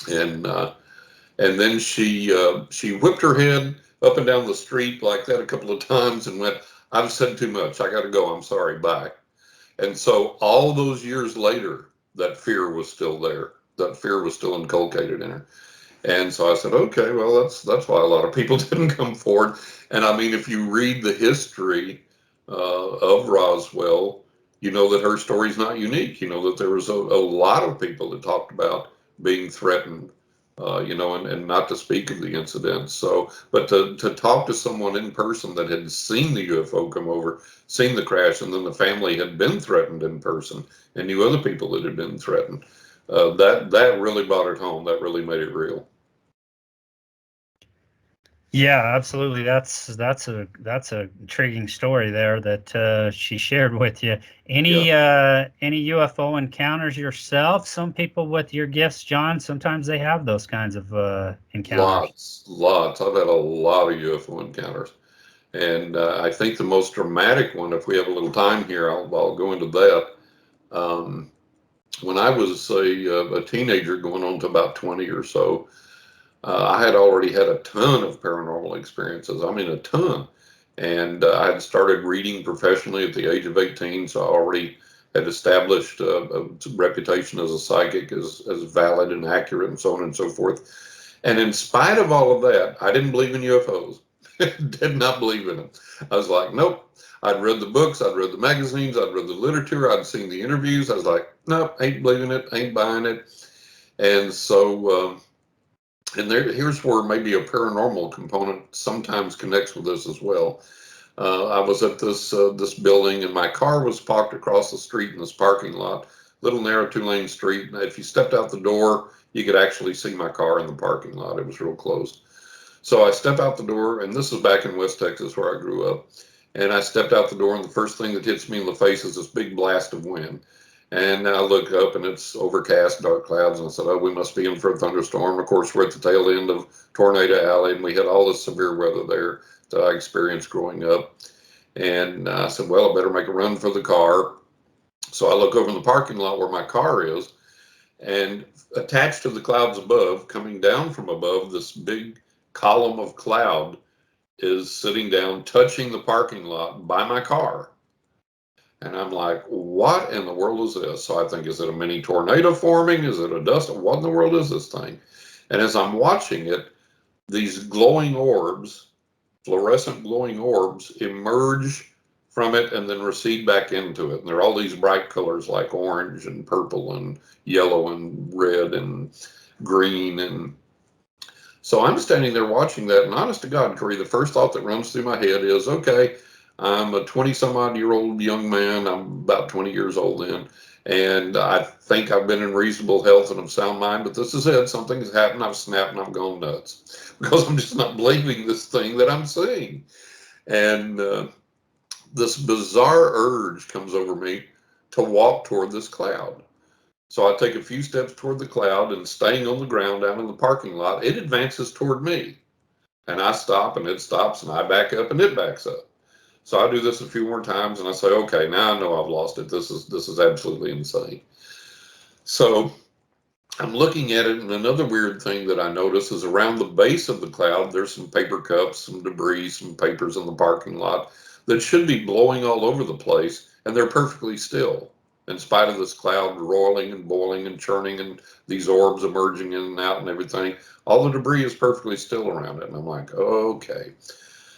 And then she whipped her head up and down the street like that a couple of times and went, I've said too much. I got to go. I'm sorry. Bye. And so all those years later, that fear was still there. That fear was still inculcated in her. And so I said, okay, well, that's why a lot of people didn't come forward. And I mean, if you read the history of Roswell, you know that her story's not unique. You know that there was a lot of people that talked about being threatened, and not to speak of the incidents. So, but to talk to someone in person that had seen the UFO come over, seen the crash, and then the family had been threatened in person and knew other people that had been threatened, that really brought it home. That really made it real. Yeah, absolutely. That's a intriguing story there that she shared with you. Yeah. Any UFO encounters yourself? Some people with your gifts, John, sometimes they have those kinds of encounters. Lots. I've had a lot of UFO encounters. And I think the most dramatic one, if we have a little time here, I'll go into that. Um, when I was a teenager going on to about 20 or so, I had already had a ton of paranormal experiences. I mean, a ton. And I had started reading professionally at the age of 18, so I already had established a reputation as a psychic, as valid and accurate, and so on and so forth. And in spite of all of that, I didn't believe in UFOs. Did not believe in them. I was like, nope. I'd read the books, I'd read the magazines, I'd read the literature, I'd seen the interviews. I was like, nope, ain't believing it, ain't buying it. And so, here's where maybe a paranormal component sometimes connects with this as well. I was at this building, and my car was parked across the street in this parking lot, little narrow 2-lane street. And if you stepped out the door, you could actually see my car in the parking lot. It was real close. So I step out the door, and this is back in West Texas where I grew up. And I stepped out the door, and the first thing that hits me in the face is this big blast of wind. And I look up, and it's overcast, dark clouds. And I said, oh, we must be in for a thunderstorm. Of course, we're at the tail end of Tornado Alley, and we had all this severe weather there that I experienced growing up. And I said, well, I better make a run for the car. So I look over in the parking lot where my car is, and attached to the clouds above, coming down from above, this big column of cloud is sitting down, touching the parking lot by my car. And I'm like, what in the world is this? So I think, is it a mini tornado forming? Is it a dust? What in the world is this thing? And as I'm watching it, these glowing orbs, fluorescent glowing orbs, emerge from it and then recede back into it. And there are all these bright colors like orange and purple and yellow and red and green. And so I'm standing there watching that. And honest to God, Corey, the first thought that runs through my head is, okay, I'm a 20 some odd year old young man. I'm about 20 years old then. And I think I've been in reasonable health and of sound mind, but this is it. Something has happened. I've snapped and I've gone nuts because I'm just not believing this thing that I'm seeing. And this bizarre urge comes over me to walk toward this cloud. So I take a few steps toward the cloud, and staying on the ground down in the parking lot, it advances toward me. And I stop, and it stops, and I back up, and it backs up. So I do this a few more times, and I say, okay, now I know I've lost it. This is absolutely insane. So I'm looking at it, and another weird thing that I notice is around the base of the cloud, there's some paper cups, some debris, some papers in the parking lot that should be blowing all over the place, and they're perfectly still, in spite of this cloud roiling and boiling and churning and these orbs emerging in and out and everything. All the debris is perfectly still around it. And I'm like, okay.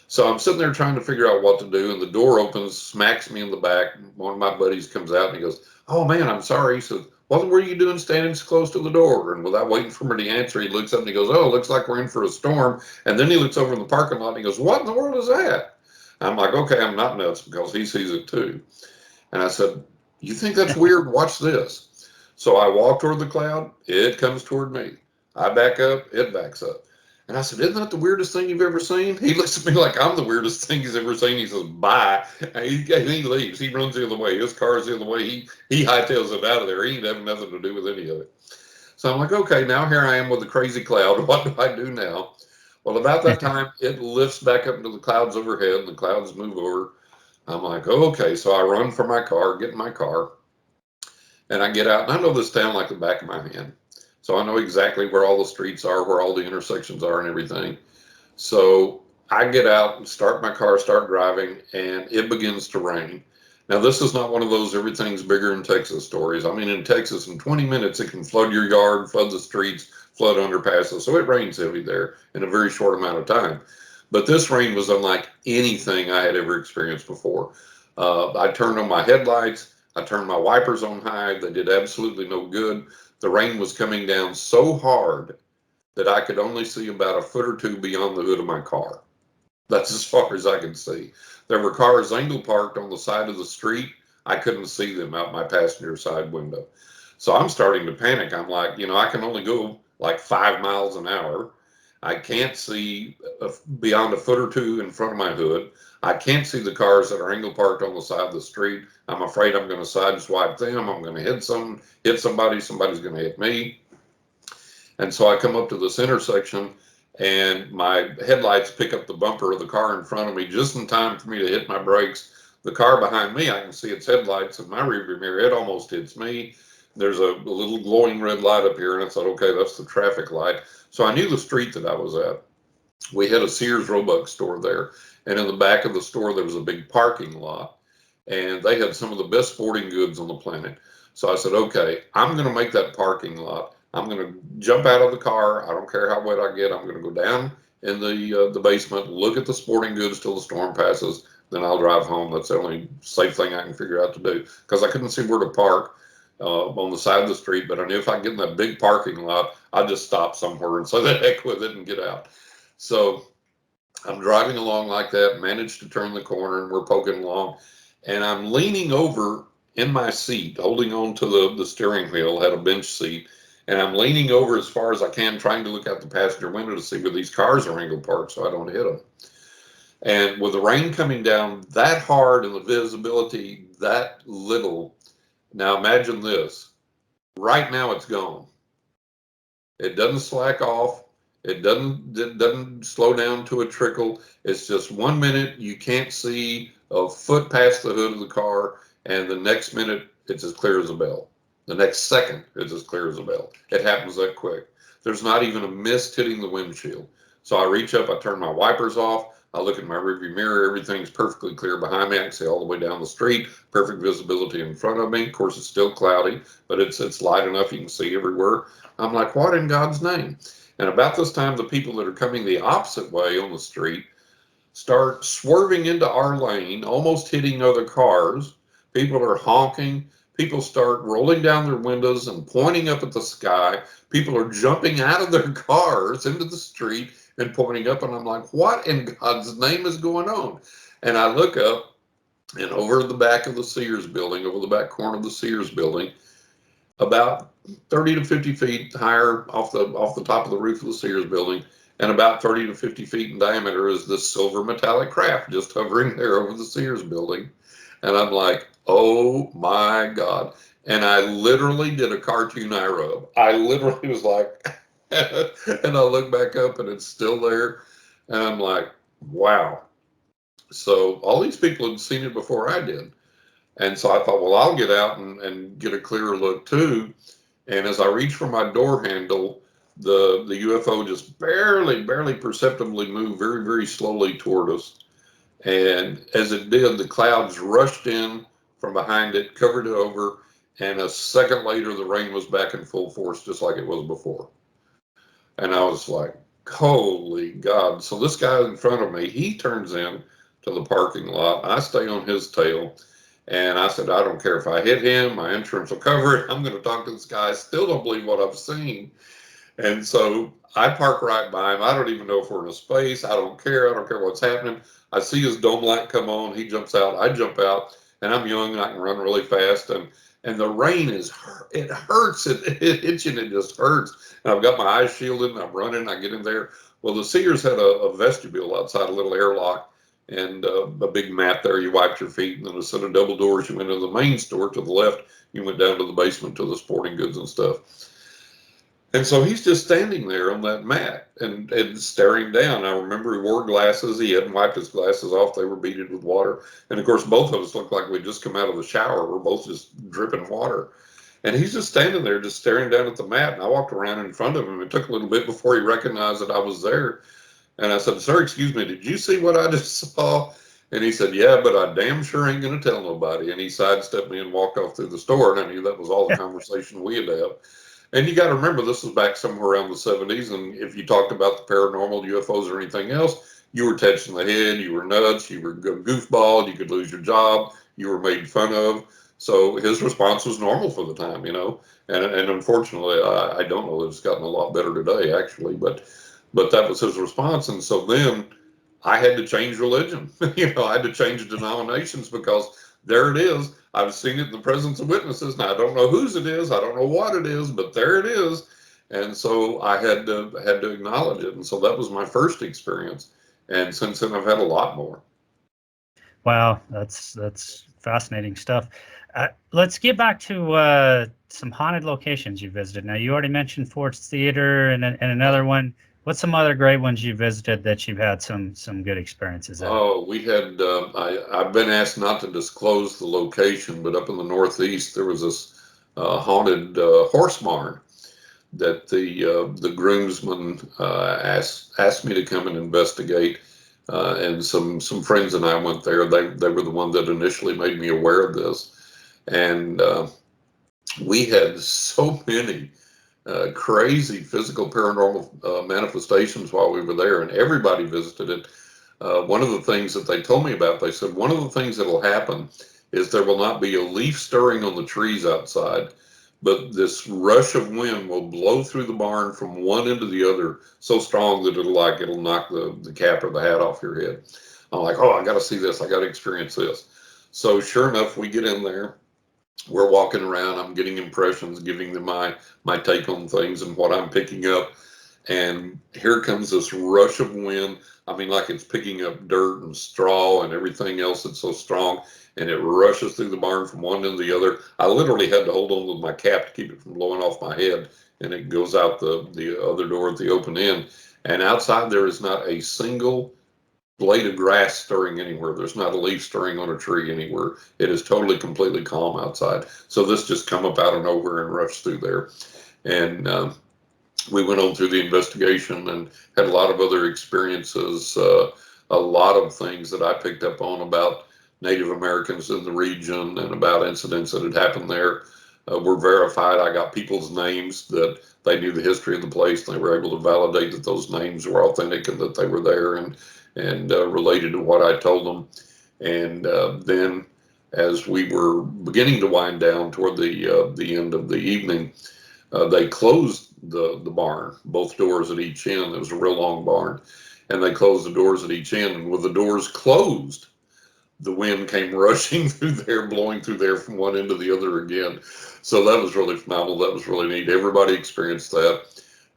So I'm sitting there trying to figure out what to do, and the door opens, smacks me in the back. One of my buddies comes out, and he goes, oh, man, I'm sorry. He says, what were you doing standing so close to the door? And without waiting for me to answer, he looks up and he goes, oh, looks like we're in for a storm. And then he looks over in the parking lot and he goes, what in the world is that? I'm like, okay, I'm not nuts, because he sees it too. And I said, you think that's weird? Watch this. So I walk toward the cloud. It comes toward me. I back up. It backs up. And I said, isn't that the weirdest thing you've ever seen? He looks at me like I'm the weirdest thing he's ever seen. He says, bye. And he leaves. He runs the other way. His car's the other way. He hightails it out of there. He ain't having nothing to do with any of it. So I'm like, okay, now here I am with a crazy cloud. What do I do now? Well, about that time, it lifts back up into the clouds overhead, and the clouds move over. I'm like, okay. So I run for my car, get in my car, and I get out. And I know this town like the back of my hand. So I know exactly where all the streets are, where all the intersections are, and everything. So I get out and start my car, start driving, and it begins to rain. Now, this is not one of those everything's bigger in Texas stories. I mean, in Texas, in 20 minutes, it can flood your yard, flood the streets, flood underpasses. So it rains heavy there in a very short amount of time. But this rain was unlike anything I had ever experienced before. I turned on my headlights. I turned my wipers on high. They did absolutely no good. The rain was coming down so hard that I could only see about a foot or two beyond the hood of my car. That's as far as I could see. There were cars angle parked on the side of the street. I couldn't see them out my passenger side window. So I'm starting to panic. I'm like, I can only go like 5 miles an hour. I can't see beyond a foot or two in front of my hood. I can't see the cars that are angle parked on the side of the street. I'm afraid I'm going to side swipe them. I'm going to hit somebody. Somebody's going to hit me. And so I come up to this intersection, and my headlights pick up the bumper of the car in front of me just in time for me to hit my brakes. The car behind me, I can see its headlights in my rearview mirror. It almost hits me. There's a little glowing red light up here, and I thought, okay, that's the traffic light. So I knew the street that I was at. We had a Sears Roebuck store there, and in the back of the store there was a big parking lot, and they had some of the best sporting goods on the planet. So I said, okay, I'm going to make that parking lot. I'm going to jump out of the car. I don't care how wet I get. I'm going to go down in the basement, look at the sporting goods till the storm passes. Then I'll drive home. That's the only safe thing I can figure out to do, because I couldn't see where to park on the side of the street. But I knew if I get in that big parking lot, I'd just stop somewhere and say the heck with it and get out. So I'm driving along like that, managed to turn the corner, and we're poking along. And I'm leaning over in my seat, holding on to the steering wheel, had a bench seat. And I'm leaning over as far as I can, trying to look out the passenger window to see where these cars are angle parked so I don't hit them. And with the rain coming down that hard and the visibility that little, now imagine this. Right now it's gone. It doesn't slack off. It doesn't slow down to a trickle. It's just 1 minute you can't see a foot past the hood of the car, and the next minute it's as clear as a bell. The next second it's as clear as a bell. It happens that quick. There's not even a mist hitting the windshield. So I reach up, I turn my wipers off, I look at my rearview mirror, everything's perfectly clear behind me. I can see all the way down the street, perfect visibility in front of me. Of course, it's still cloudy, but it's light enough you can see everywhere. I'm like, what in God's name? And about this time, the people that are coming the opposite way on the street start swerving into our lane, almost hitting other cars. People are honking. People start rolling down their windows and pointing up at the sky. People are jumping out of their cars into the street and pointing up. And I'm like, what in God's name is going on? And I look up, and over the back of the Sears building, over the back corner of the Sears building, about 30 to 50 feet higher off the top of the roof of the Sears building, and about 30 to 50 feet in diameter, is this silver metallic craft just hovering there over the Sears building. And I'm like, oh my God. And I literally did a cartoon eye rub. I literally was like, and I look back up and it's still there. And I'm like, wow. So all these people had seen it before I did. And so I thought, well, I'll get out and get a clearer look too. And as I reached for my door handle, the UFO just barely perceptibly moved very, very slowly toward us. And as it did, the clouds rushed in from behind it, covered it over, and a second later, the rain was back in full force, just like it was before. And I was like, holy God. So this guy in front of me, he turns in to the parking lot. I stay on his tail. And I said, I don't care if I hit him, my insurance will cover it. I'm going to talk to this guy. I still don't believe what I've seen. And so I park right by him. I don't even know if we're in a space. I don't care. I don't care what's happening. I see his dome light come on. He jumps out. I jump out, and I'm young and I can run really fast. And the rain it hurts. It hits you and it just hurts. And I've got my eyes shielded and I'm running. I get in there. Well, the Sears had a vestibule outside, a little airlock, and a big mat there. You wiped your feet, and then a set of double doors. You went into the main store to the left. You went down to the basement to the sporting goods and stuff. And so he's just standing there on that mat and staring down. I remember he wore glasses. He hadn't wiped his glasses off. They were beaded with water. And of course, both of us looked like we'd just come out of the shower. We're both just dripping water. And he's just standing there, just staring down at the mat. And I walked around in front of him. It took a little bit before he recognized that I was there. And I said, sir, excuse me, did you see what I just saw? And he said, yeah, but I damn sure ain't going to tell nobody. And he sidestepped me and walked off through the store. And I knew that was all the conversation we had to have. And you got to remember, this was back somewhere around the 70s. And if you talked about the paranormal, UFOs, or anything else, you were touched in the head, you were nuts, you were goofball, you could lose your job, you were made fun of. So his response was normal for the time, you know. And unfortunately, I don't know that it's gotten a lot better today, actually. But that was his response. And so then I had to change religion. You know, I had to change denominations because there it is. I've seen it in the presence of witnesses. Now I don't know whose it is. I don't know what it is, but there it is. And so I had to acknowledge it. And so that was my first experience. And since then I've had a lot more. Wow, that's fascinating stuff. Let's get back to some haunted locations you visited. Now, you already mentioned Ford's Theater and another one. What's some other great ones you visited that you've had some good experiences at? Oh, we had, I've been asked not to disclose the location, but up in the Northeast, there was this haunted horse barn that the groomsmen asked me to come and investigate. And some friends and I went there. They were the one that initially made me aware of this. And we had so many crazy physical paranormal manifestations while we were there, and everybody visited it. One of the things that they told me about, they said one of the things that will happen is there will not be a leaf stirring on the trees outside, but this rush of wind will blow through the barn from one end to the other so strong that it'll knock the cap or the hat off your head. I'm like, oh, I got to see this. I got to experience this. So sure enough, we get in there. We're walking around. I'm getting impressions, giving them my take on things and what I'm picking up. And here comes this rush of wind. I mean, like it's picking up dirt and straw and everything else that's so strong. And it rushes through the barn from one end to the other. I literally had to hold on with my cap to keep it from blowing off my head. And it goes out the other door at the open end. And outside there is not a single blade of grass stirring anywhere. There's not a leaf stirring on a tree anywhere. It is totally, completely calm outside. So this just come up out of nowhere and rushed through there. And we went on through the investigation and had a lot of other experiences, a lot of things that I picked up on about Native Americans in the region and about incidents that had happened there were verified. I got people's names that they knew the history of the place, and they were able to validate that those names were authentic and that they were there and related to what I told them. And then as we were beginning to wind down toward the end of the evening, they closed the barn, both doors at each end. It was a real long barn, and they closed the doors at each end. And with the doors closed, the wind came rushing through there, blowing through there from one end to the other again. So that was really phenomenal. That was really neat. Everybody experienced that.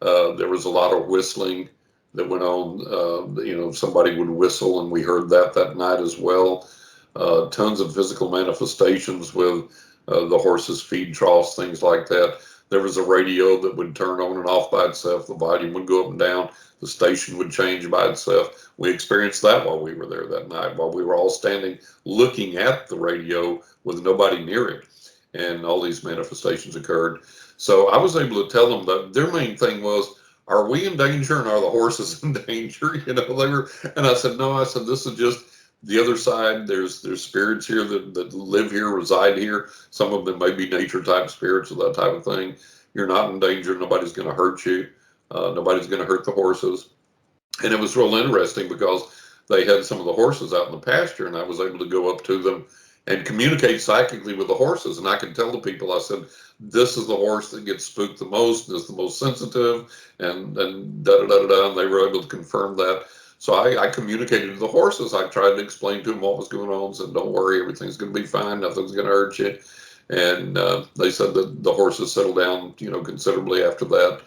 There was a lot of whistling that went on. You know, somebody would whistle, and we heard that night as well. Tons of physical manifestations with the horses' feed troughs, things like that. There was a radio that would turn on and off by itself. The volume would go up and down. The station would change by itself. We experienced that while we were there that night, while we were all standing looking at the radio with nobody near it. And all these manifestations occurred. So I was able to tell them that their main thing was, are we in danger and are the horses in danger? You know, they were, and I said, no, I said, this is just the other side. There's spirits here that live here, reside here. Some of them may be nature type spirits or that type of thing. You're not in danger. Nobody's going to hurt you. Nobody's going to hurt the horses. And it was real interesting because they had some of the horses out in the pasture, and I was able to go up to them and communicate psychically with the horses. And I could tell the people, I said, this is the horse that gets spooked the most and is the most sensitive, and da da da da. And they were able to confirm that. So I communicated to the horses. I tried to explain to them what was going on, said, don't worry, everything's going to be fine. Nothing's going to hurt you. And they said that the horses settled down, you know, considerably after that.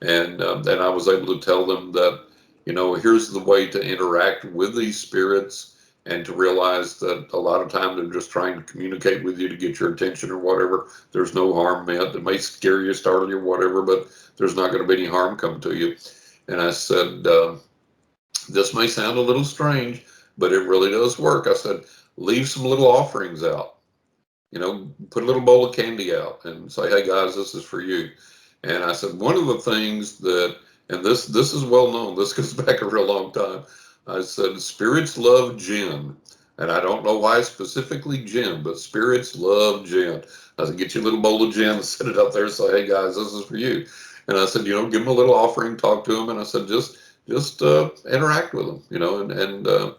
And then I was able to tell them that, you know, here's the way to interact with these spirits, and to realize that a lot of time they're just trying to communicate with you to get your attention or whatever. There's no harm meant. It may scare you, startle you, or whatever, but there's not going to be any harm come to you. And I said, this may sound a little strange, but it really does work. I said, leave some little offerings out. You know, put a little bowl of candy out and say, hey guys, this is for you. And I said, one of the things that and this is well known. This goes back a real long time. I said, spirits love gin. And I don't know why specifically gin, but spirits love gin. I said, get you a little bowl of gin, set it up there, and say, hey guys, this is for you. And I said, give them a little offering, talk to them. And I said, just interact with them,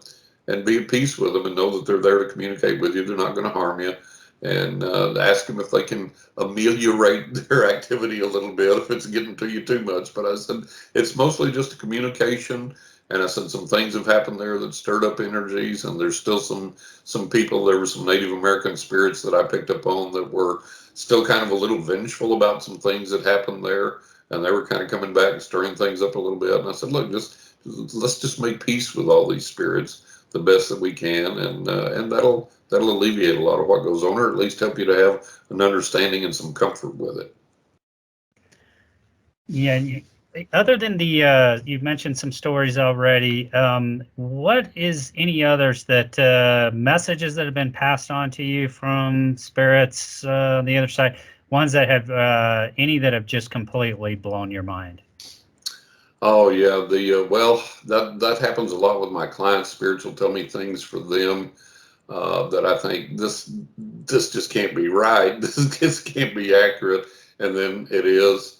and be at peace with them and know that they're there to communicate with you. They're not going to harm you. And ask them if they can ameliorate their activity a little bit if it's getting to you too much. But I said, it's mostly just a communication. And I said, some things have happened there that stirred up energies. And there's still some people, there were some Native American spirits that I picked up on that were still kind of a little vengeful about some things that happened there. And they were kind of coming back and stirring things up a little bit. And I said, look, let's just make peace with all these spirits the best that we can, and that'll alleviate a lot of what goes on, or at least help you to have an understanding and some comfort with it. Yeah. Other than the, you've mentioned some stories already. What is any others that messages that have been passed on to you from spirits on the other side? Ones that have any that have just completely blown your mind? Oh yeah, well, that happens a lot with my clients. Spirits will tell me things for them that I think this just can't be right. This can't be accurate, and then it is.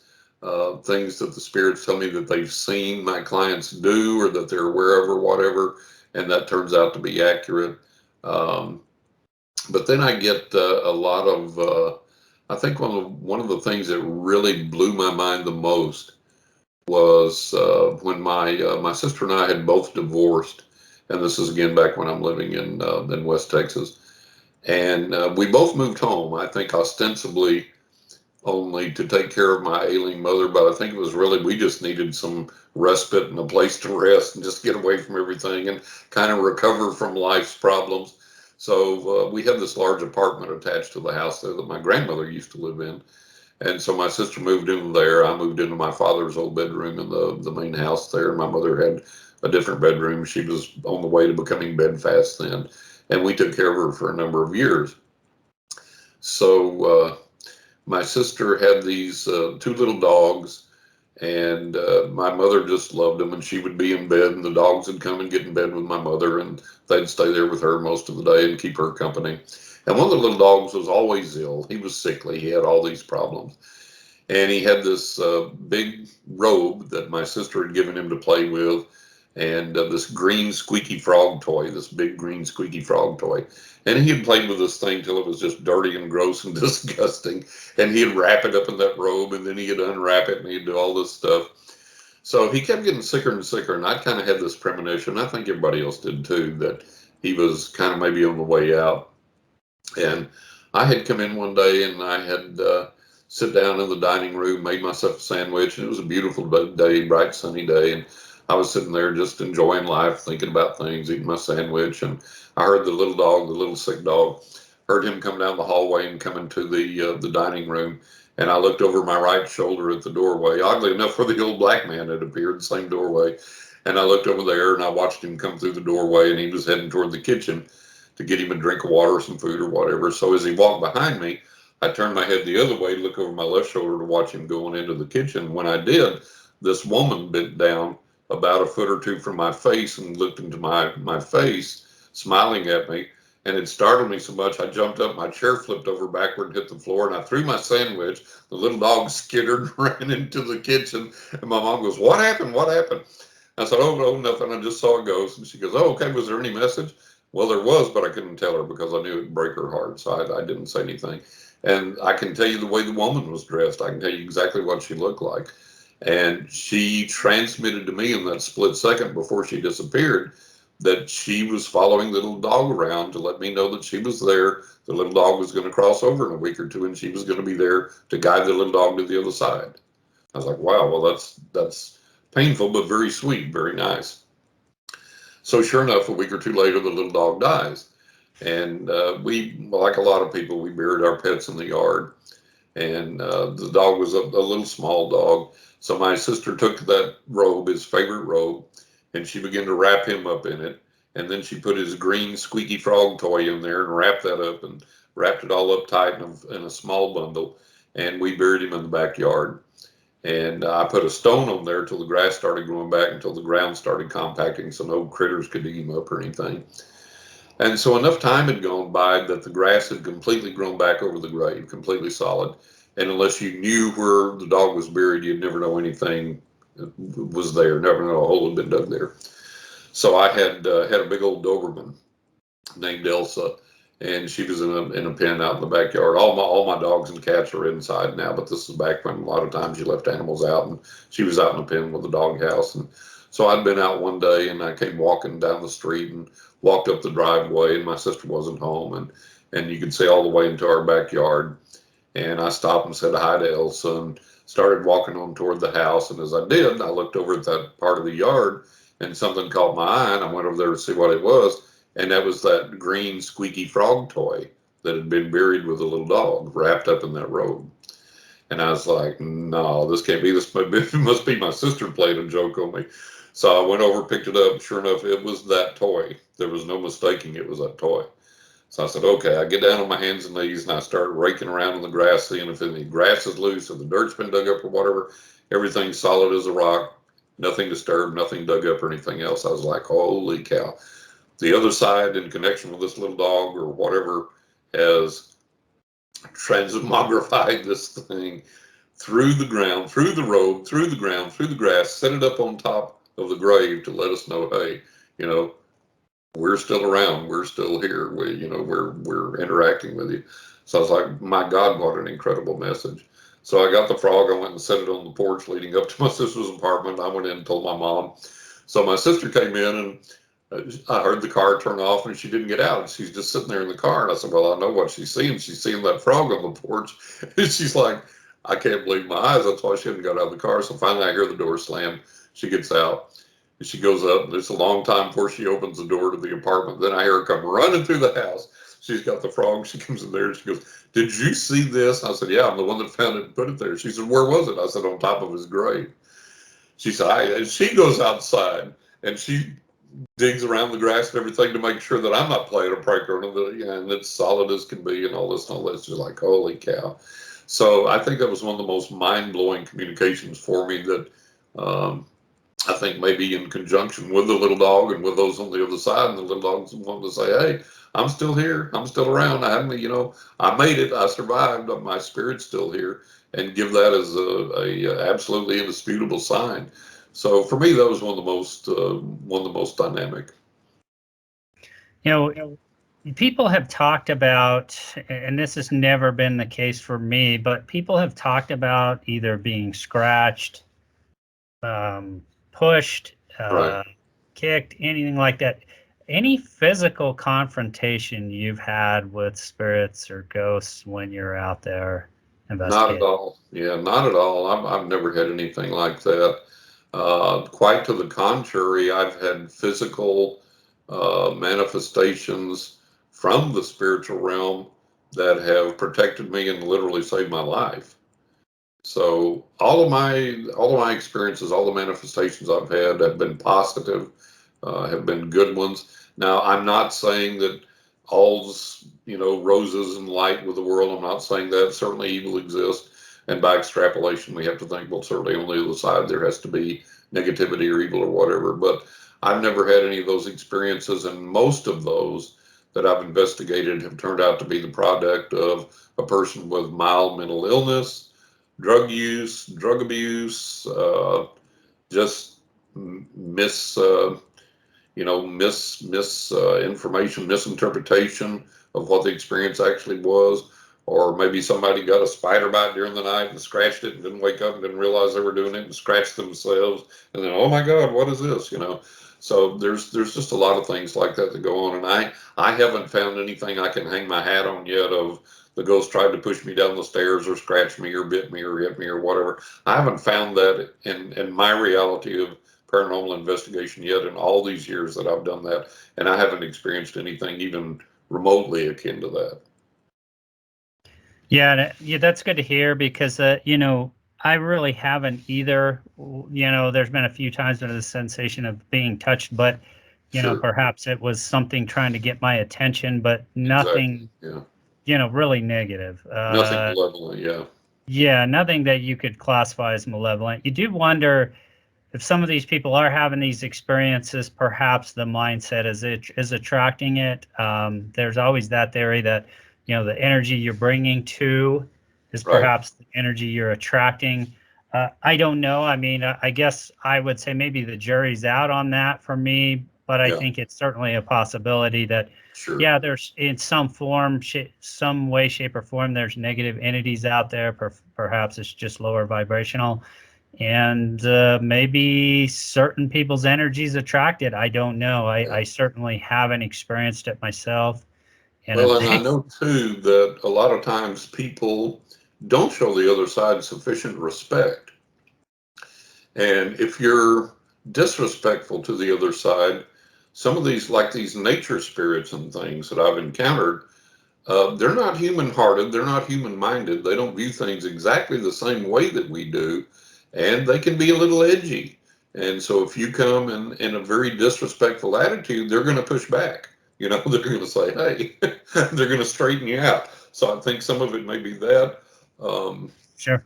Things that the spirits tell me that they've seen my clients do, or that they're aware of, or whatever, and that turns out to be accurate. But then I get a lot of. I think one of the things that really blew my mind the most was when my sister and I had both divorced, and this is again back when I'm living in West Texas, and we both moved home. I think ostensibly only to take care of my ailing mother, but I think it was really we just needed some respite and a place to rest and just get away from everything and kind of recover from life's problems. So we had this large apartment attached to the house there that my grandmother used to live in. And so my sister moved in there. I moved into my father's old bedroom in the main house there. My mother had a different bedroom. She was on the way to becoming bedfast then. And we took care of her for a number of years. So my sister had these two little dogs, and my mother just loved them. And she would be in bed, and the dogs would come and get in bed with my mother, and they'd stay there with her most of the day and keep her company. And one of the little dogs was always ill. He was sickly. He had all these problems. And he had this big robe that my sister had given him to play with, and this green squeaky frog toy, this big green squeaky frog toy. And he had played with this thing till it was just dirty and gross and disgusting. And he'd wrap it up in that robe, and then he'd unwrap it, and he'd do all this stuff. So he kept getting sicker and sicker, and I kind of had this premonition, I think everybody else did too, that he was kind of maybe on the way out. And I had come in one day, and I had sit down in the dining room, made myself a sandwich, and it was a beautiful day, bright sunny day, and I was sitting there just enjoying life, thinking about things, eating my sandwich, and I heard the little dog, the little sick dog, heard him come down the hallway and come into the dining room, and I looked over my right shoulder at the doorway, oddly enough where the old black man had appeared, the same doorway, and I looked over there, and I watched him come through the doorway, and he was heading toward the kitchen to get him a drink of water or some food or whatever. So as he walked behind me, I turned my head the other way to look over my left shoulder to watch him going into the kitchen. When I did, this woman bent down about a foot or two from my face and looked into my face, smiling at me. And it startled me so much, I jumped up, my chair flipped over backward and hit the floor, and I threw my sandwich. The little dog skittered and ran into the kitchen. And my mom goes, "What happened? What happened?" I said, "Oh, no, nothing. I just saw a ghost." And she goes, "Oh, okay. Was there any message?" Well, there was, but I couldn't tell her because I knew it'd break her heart. So I didn't say anything. And I can tell you the way the woman was dressed. I can tell you exactly what she looked like. And she transmitted to me in that split second before she disappeared that she was following the little dog around to let me know that she was there. The little dog was going to cross over in a week or two, and she was going to be there to guide the little dog to the other side. I was like, wow, well, that's painful, but very sweet, very nice. So sure enough, a week or two later, the little dog dies. And we, like a lot of people, we buried our pets in the yard. And the dog was a little small dog. So my sister took that robe, his favorite robe, and she began to wrap him up in it. And then she put his green squeaky frog toy in there and wrapped that up and wrapped it all up tight in a small bundle. And we buried him in the backyard. And I put a stone on there till the grass started growing back, until the ground started compacting so no critters could dig him up or anything. And so enough time had gone by that the grass had completely grown back over the grave, completely solid. And unless you knew where the dog was buried, you'd never know anything was there, never know a hole had been dug there. So I had a big old Doberman named Elsa, and she was in a pen out in the backyard. All my dogs and cats are inside now, but this is back when a lot of times you left animals out, and she was out in a pen with the dog house. And so I'd been out one day, and I came walking down the street and walked up the driveway, and my sister wasn't home, and you could see all the way into our backyard. And I stopped and said hi to Elsa and started walking on toward the house. And as I did, I looked over at that part of the yard, and something caught my eye, and I went over there to see what it was. And that was that green squeaky frog toy that had been buried with a little dog wrapped up in that robe. And I was like, no, this can't be. This must be my sister playing a joke on me. So I went over, picked it up. Sure enough, it was that toy. There was no mistaking it was that toy. So I said, okay. I get down on my hands and knees and I start raking around in the grass, seeing if any grass is loose, if the dirt's been dug up or whatever. Everything's solid as a rock. Nothing disturbed, nothing dug up or anything else. I was like, holy cow. The other side, in connection with this little dog or whatever, has transmogrified this thing through the ground, through the road, through the ground, through the grass, set it up on top of the grave to let us know, hey, we're still around, we're still here, we're interacting with you. So I was like, my God, what an incredible message. So I got the frog, I went and set it on the porch leading up to my sister's apartment. I went in and told my mom. So my sister came in and I heard the car turn off and she didn't get out. She's just sitting there in the car. And I said, well, I know what she's seeing. She's seeing that frog on the porch. And she's like, I can't believe my eyes. That's why she hadn't got out of the car. So finally I hear the door slam. She gets out and she goes up. And it's a long time before she opens the door to the apartment. Then I hear her come running through the house. She's got the frog. She comes in there and she goes, did you see this? I said, yeah, I'm the one that found it and put it there. She said, where was it? I said, on top of his grave. She said, and she goes outside and she digs around the grass and everything to make sure that I'm not playing a prank on it, and it's solid as can be and all this and all that. It's just like, holy cow. So I think that was one of the most mind-blowing communications for me that I think maybe in conjunction with the little dog and with those on the other side, and the little dogs wanted to say, hey, I'm still here. I'm still around. I made it. I survived. My spirit's still here, and give that as a absolutely indisputable sign. So for me, that was one of the most dynamic. People have talked about, and this has never been the case for me, but people have talked about either being scratched, pushed, Right. kicked, anything like that. Any physical confrontation you've had with spirits or ghosts when you're out there investigating? Not at all. Yeah, not at all. I've never had anything like that. Quite to the contrary, I've had physical manifestations from the spiritual realm that have protected me and literally saved my life. So all of my experiences, all the manifestations I've had have been positive, have been good ones. Now, I'm not saying that all's roses and light with the world. I'm not saying that. Certainly evil exists. And by extrapolation, we have to think, well, certainly on the other side, there has to be negativity or evil or whatever. But I've never had any of those experiences. And most of those that I've investigated have turned out to be the product of a person with mild mental illness, drug use, drug abuse, just misinformation, misinterpretation of what the experience actually was, or maybe somebody got a spider bite during the night and scratched it and didn't wake up and didn't realize they were doing it and scratched themselves, and then, oh my God, what is this? So there's just a lot of things like that go on, and I haven't found anything I can hang my hat on yet of the ghost tried to push me down the stairs or scratch me or bit me or hit me or whatever. I haven't found that in my reality of paranormal investigation yet in all these years that I've done that, and I haven't experienced anything even remotely akin to that. Yeah, that's good to hear because I really haven't either. There's been a few times when the sensation of being touched, but Sure. perhaps it was something trying to get my attention, but nothing, Exactly. Yeah. really negative. Nothing malevolent. Yeah. Yeah, nothing that you could classify as malevolent. You do wonder if some of these people are having these experiences, perhaps the mindset is attracting it. There's always that theory that, the energy you're bringing to is Right. perhaps the energy you're attracting. I don't know. I mean, I guess I would say maybe the jury's out on that for me, but I Yeah. think it's certainly a possibility that, Sure. yeah, there's in some form, some way, shape, or form, there's negative entities out there. Perhaps it's just lower vibrational, and maybe certain people's energies attracted. I don't know. Yeah. I certainly haven't experienced it myself, and I'm Well, and I thankful. know too that a lot of times people don't show the other side sufficient respect. And if you're disrespectful to the other side, some of these, like these nature spirits and things that I've encountered, they're not human hearted, they're not human minded, they don't view things exactly the same way that we do, and they can be a little edgy. And so if you come in a very disrespectful attitude, they're going to push back. They're going to say, hey, they're going to straighten you out. So I think some of it may be that. Um, Sure.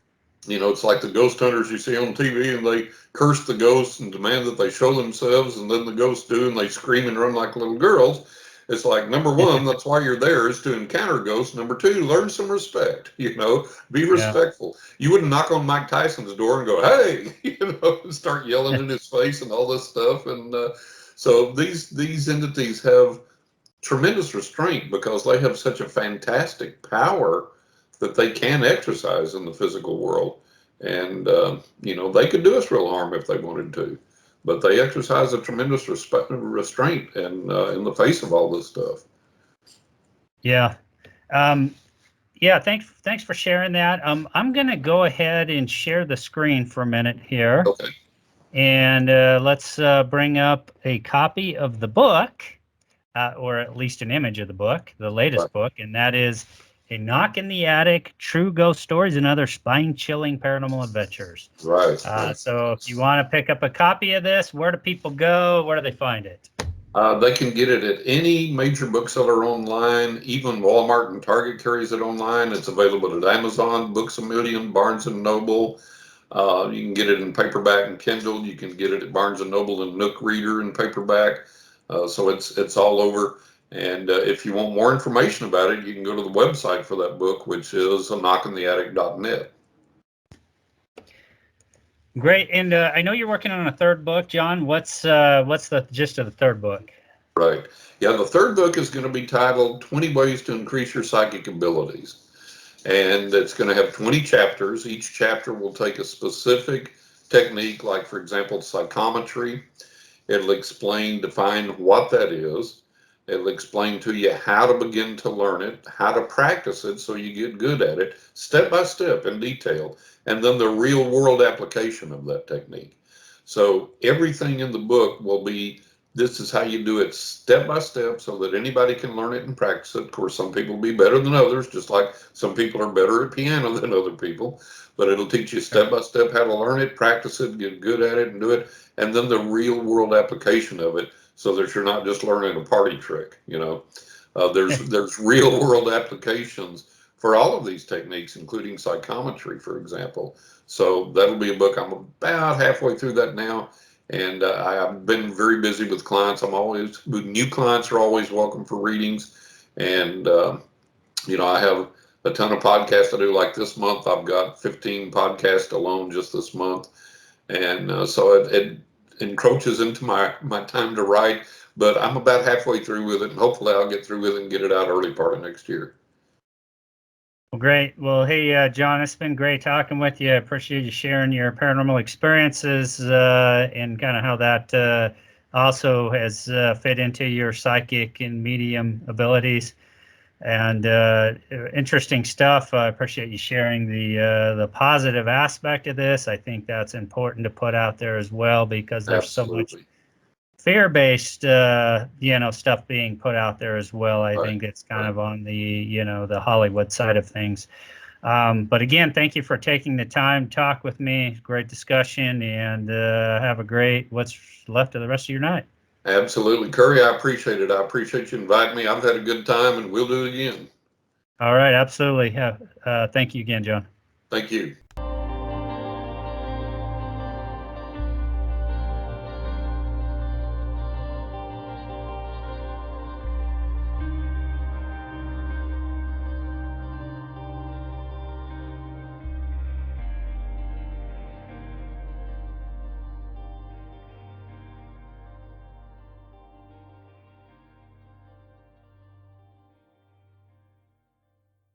it's like the ghost hunters you see on TV, and they curse the ghosts and demand that they show themselves, and then the ghosts do, and they scream and run like little girls. It's like, number one, that's why you're there, is to encounter ghosts. Number two, learn some respect. Be Yeah. respectful. You wouldn't knock on Mike Tyson's door and go, hey, and start yelling in his face and all this stuff. And so these entities have tremendous restraint because they have such a fantastic power that they can exercise in the physical world. And, they could do us real harm if they wanted to. But they exercise a tremendous restraint in the face of all this stuff. Yeah. Yeah. Thanks for sharing that. I'm going to go ahead and share the screen for a minute here, Okay. and let's bring up a copy of the book, or at least an image of the book, the Right. latest book, and that is A Knock in the Attic: True Ghost Stories and Other Spine-Chilling Paranormal Adventures. Right. So if you want to pick up a copy of this, where do people go? Where do they find it? They can get it at any major bookseller online. Even Walmart and Target carries it online. It's available at Amazon, Books A Million, Barnes and Noble. You can get it in paperback and Kindle. You can get it at Barnes and Noble and Nook Reader in paperback. So it's all over. And if you want more information about it, you can go to the website for that book, which is aknockintheattic.net. Great. And I know you're working on a third book, John. What's the gist of the third book? Right. Yeah, the third book is going to be titled 20 Ways to Increase Your Psychic Abilities. And it's going to have 20 chapters. Each chapter will take a specific technique, like, for example, psychometry. It'll define what that is. It'll explain to you how to begin to learn it, how to practice it so you get good at it, step by step in detail, and then the real world application of that technique. So everything in the book will be, this is how you do it step by step so that anybody can learn it and practice it. Of course, some people will be better than others, just like some people are better at piano than other people, but it'll teach you step by step how to learn it, practice it, get good at it, and do it. And then the real world application of it so that you're not just learning a party trick. There's real world applications for all of these techniques, including psychometry, for example. So that'll be a book. I'm about halfway through that now. And I've been very busy with clients. New clients are always welcome for readings. And, I have a ton of podcasts I do. Like this month, I've got 15 podcasts alone just this month. And so it encroaches into my time to write. But I'm about halfway through with it. And hopefully I'll get through with it and get it out early part of next year. Well, great. Well, hey, John, it's been great talking with you. I appreciate you sharing your paranormal experiences and kind of how that also has fit into your psychic and medium abilities. And interesting stuff. I appreciate you sharing the positive aspect of this. I think that's important to put out there as well, because there's so much Absolutely. fear-based stuff being put out there as well. I Right. think it's kind of on the Hollywood side of things. But again, thank you for taking the time to talk with me. Great discussion, and have a great what's left of the rest of your night. Absolutely. Curry, I appreciate it. I appreciate you inviting me. I've had a good time, and we'll do it again. All right, absolutely. Thank you again, John. Thank you.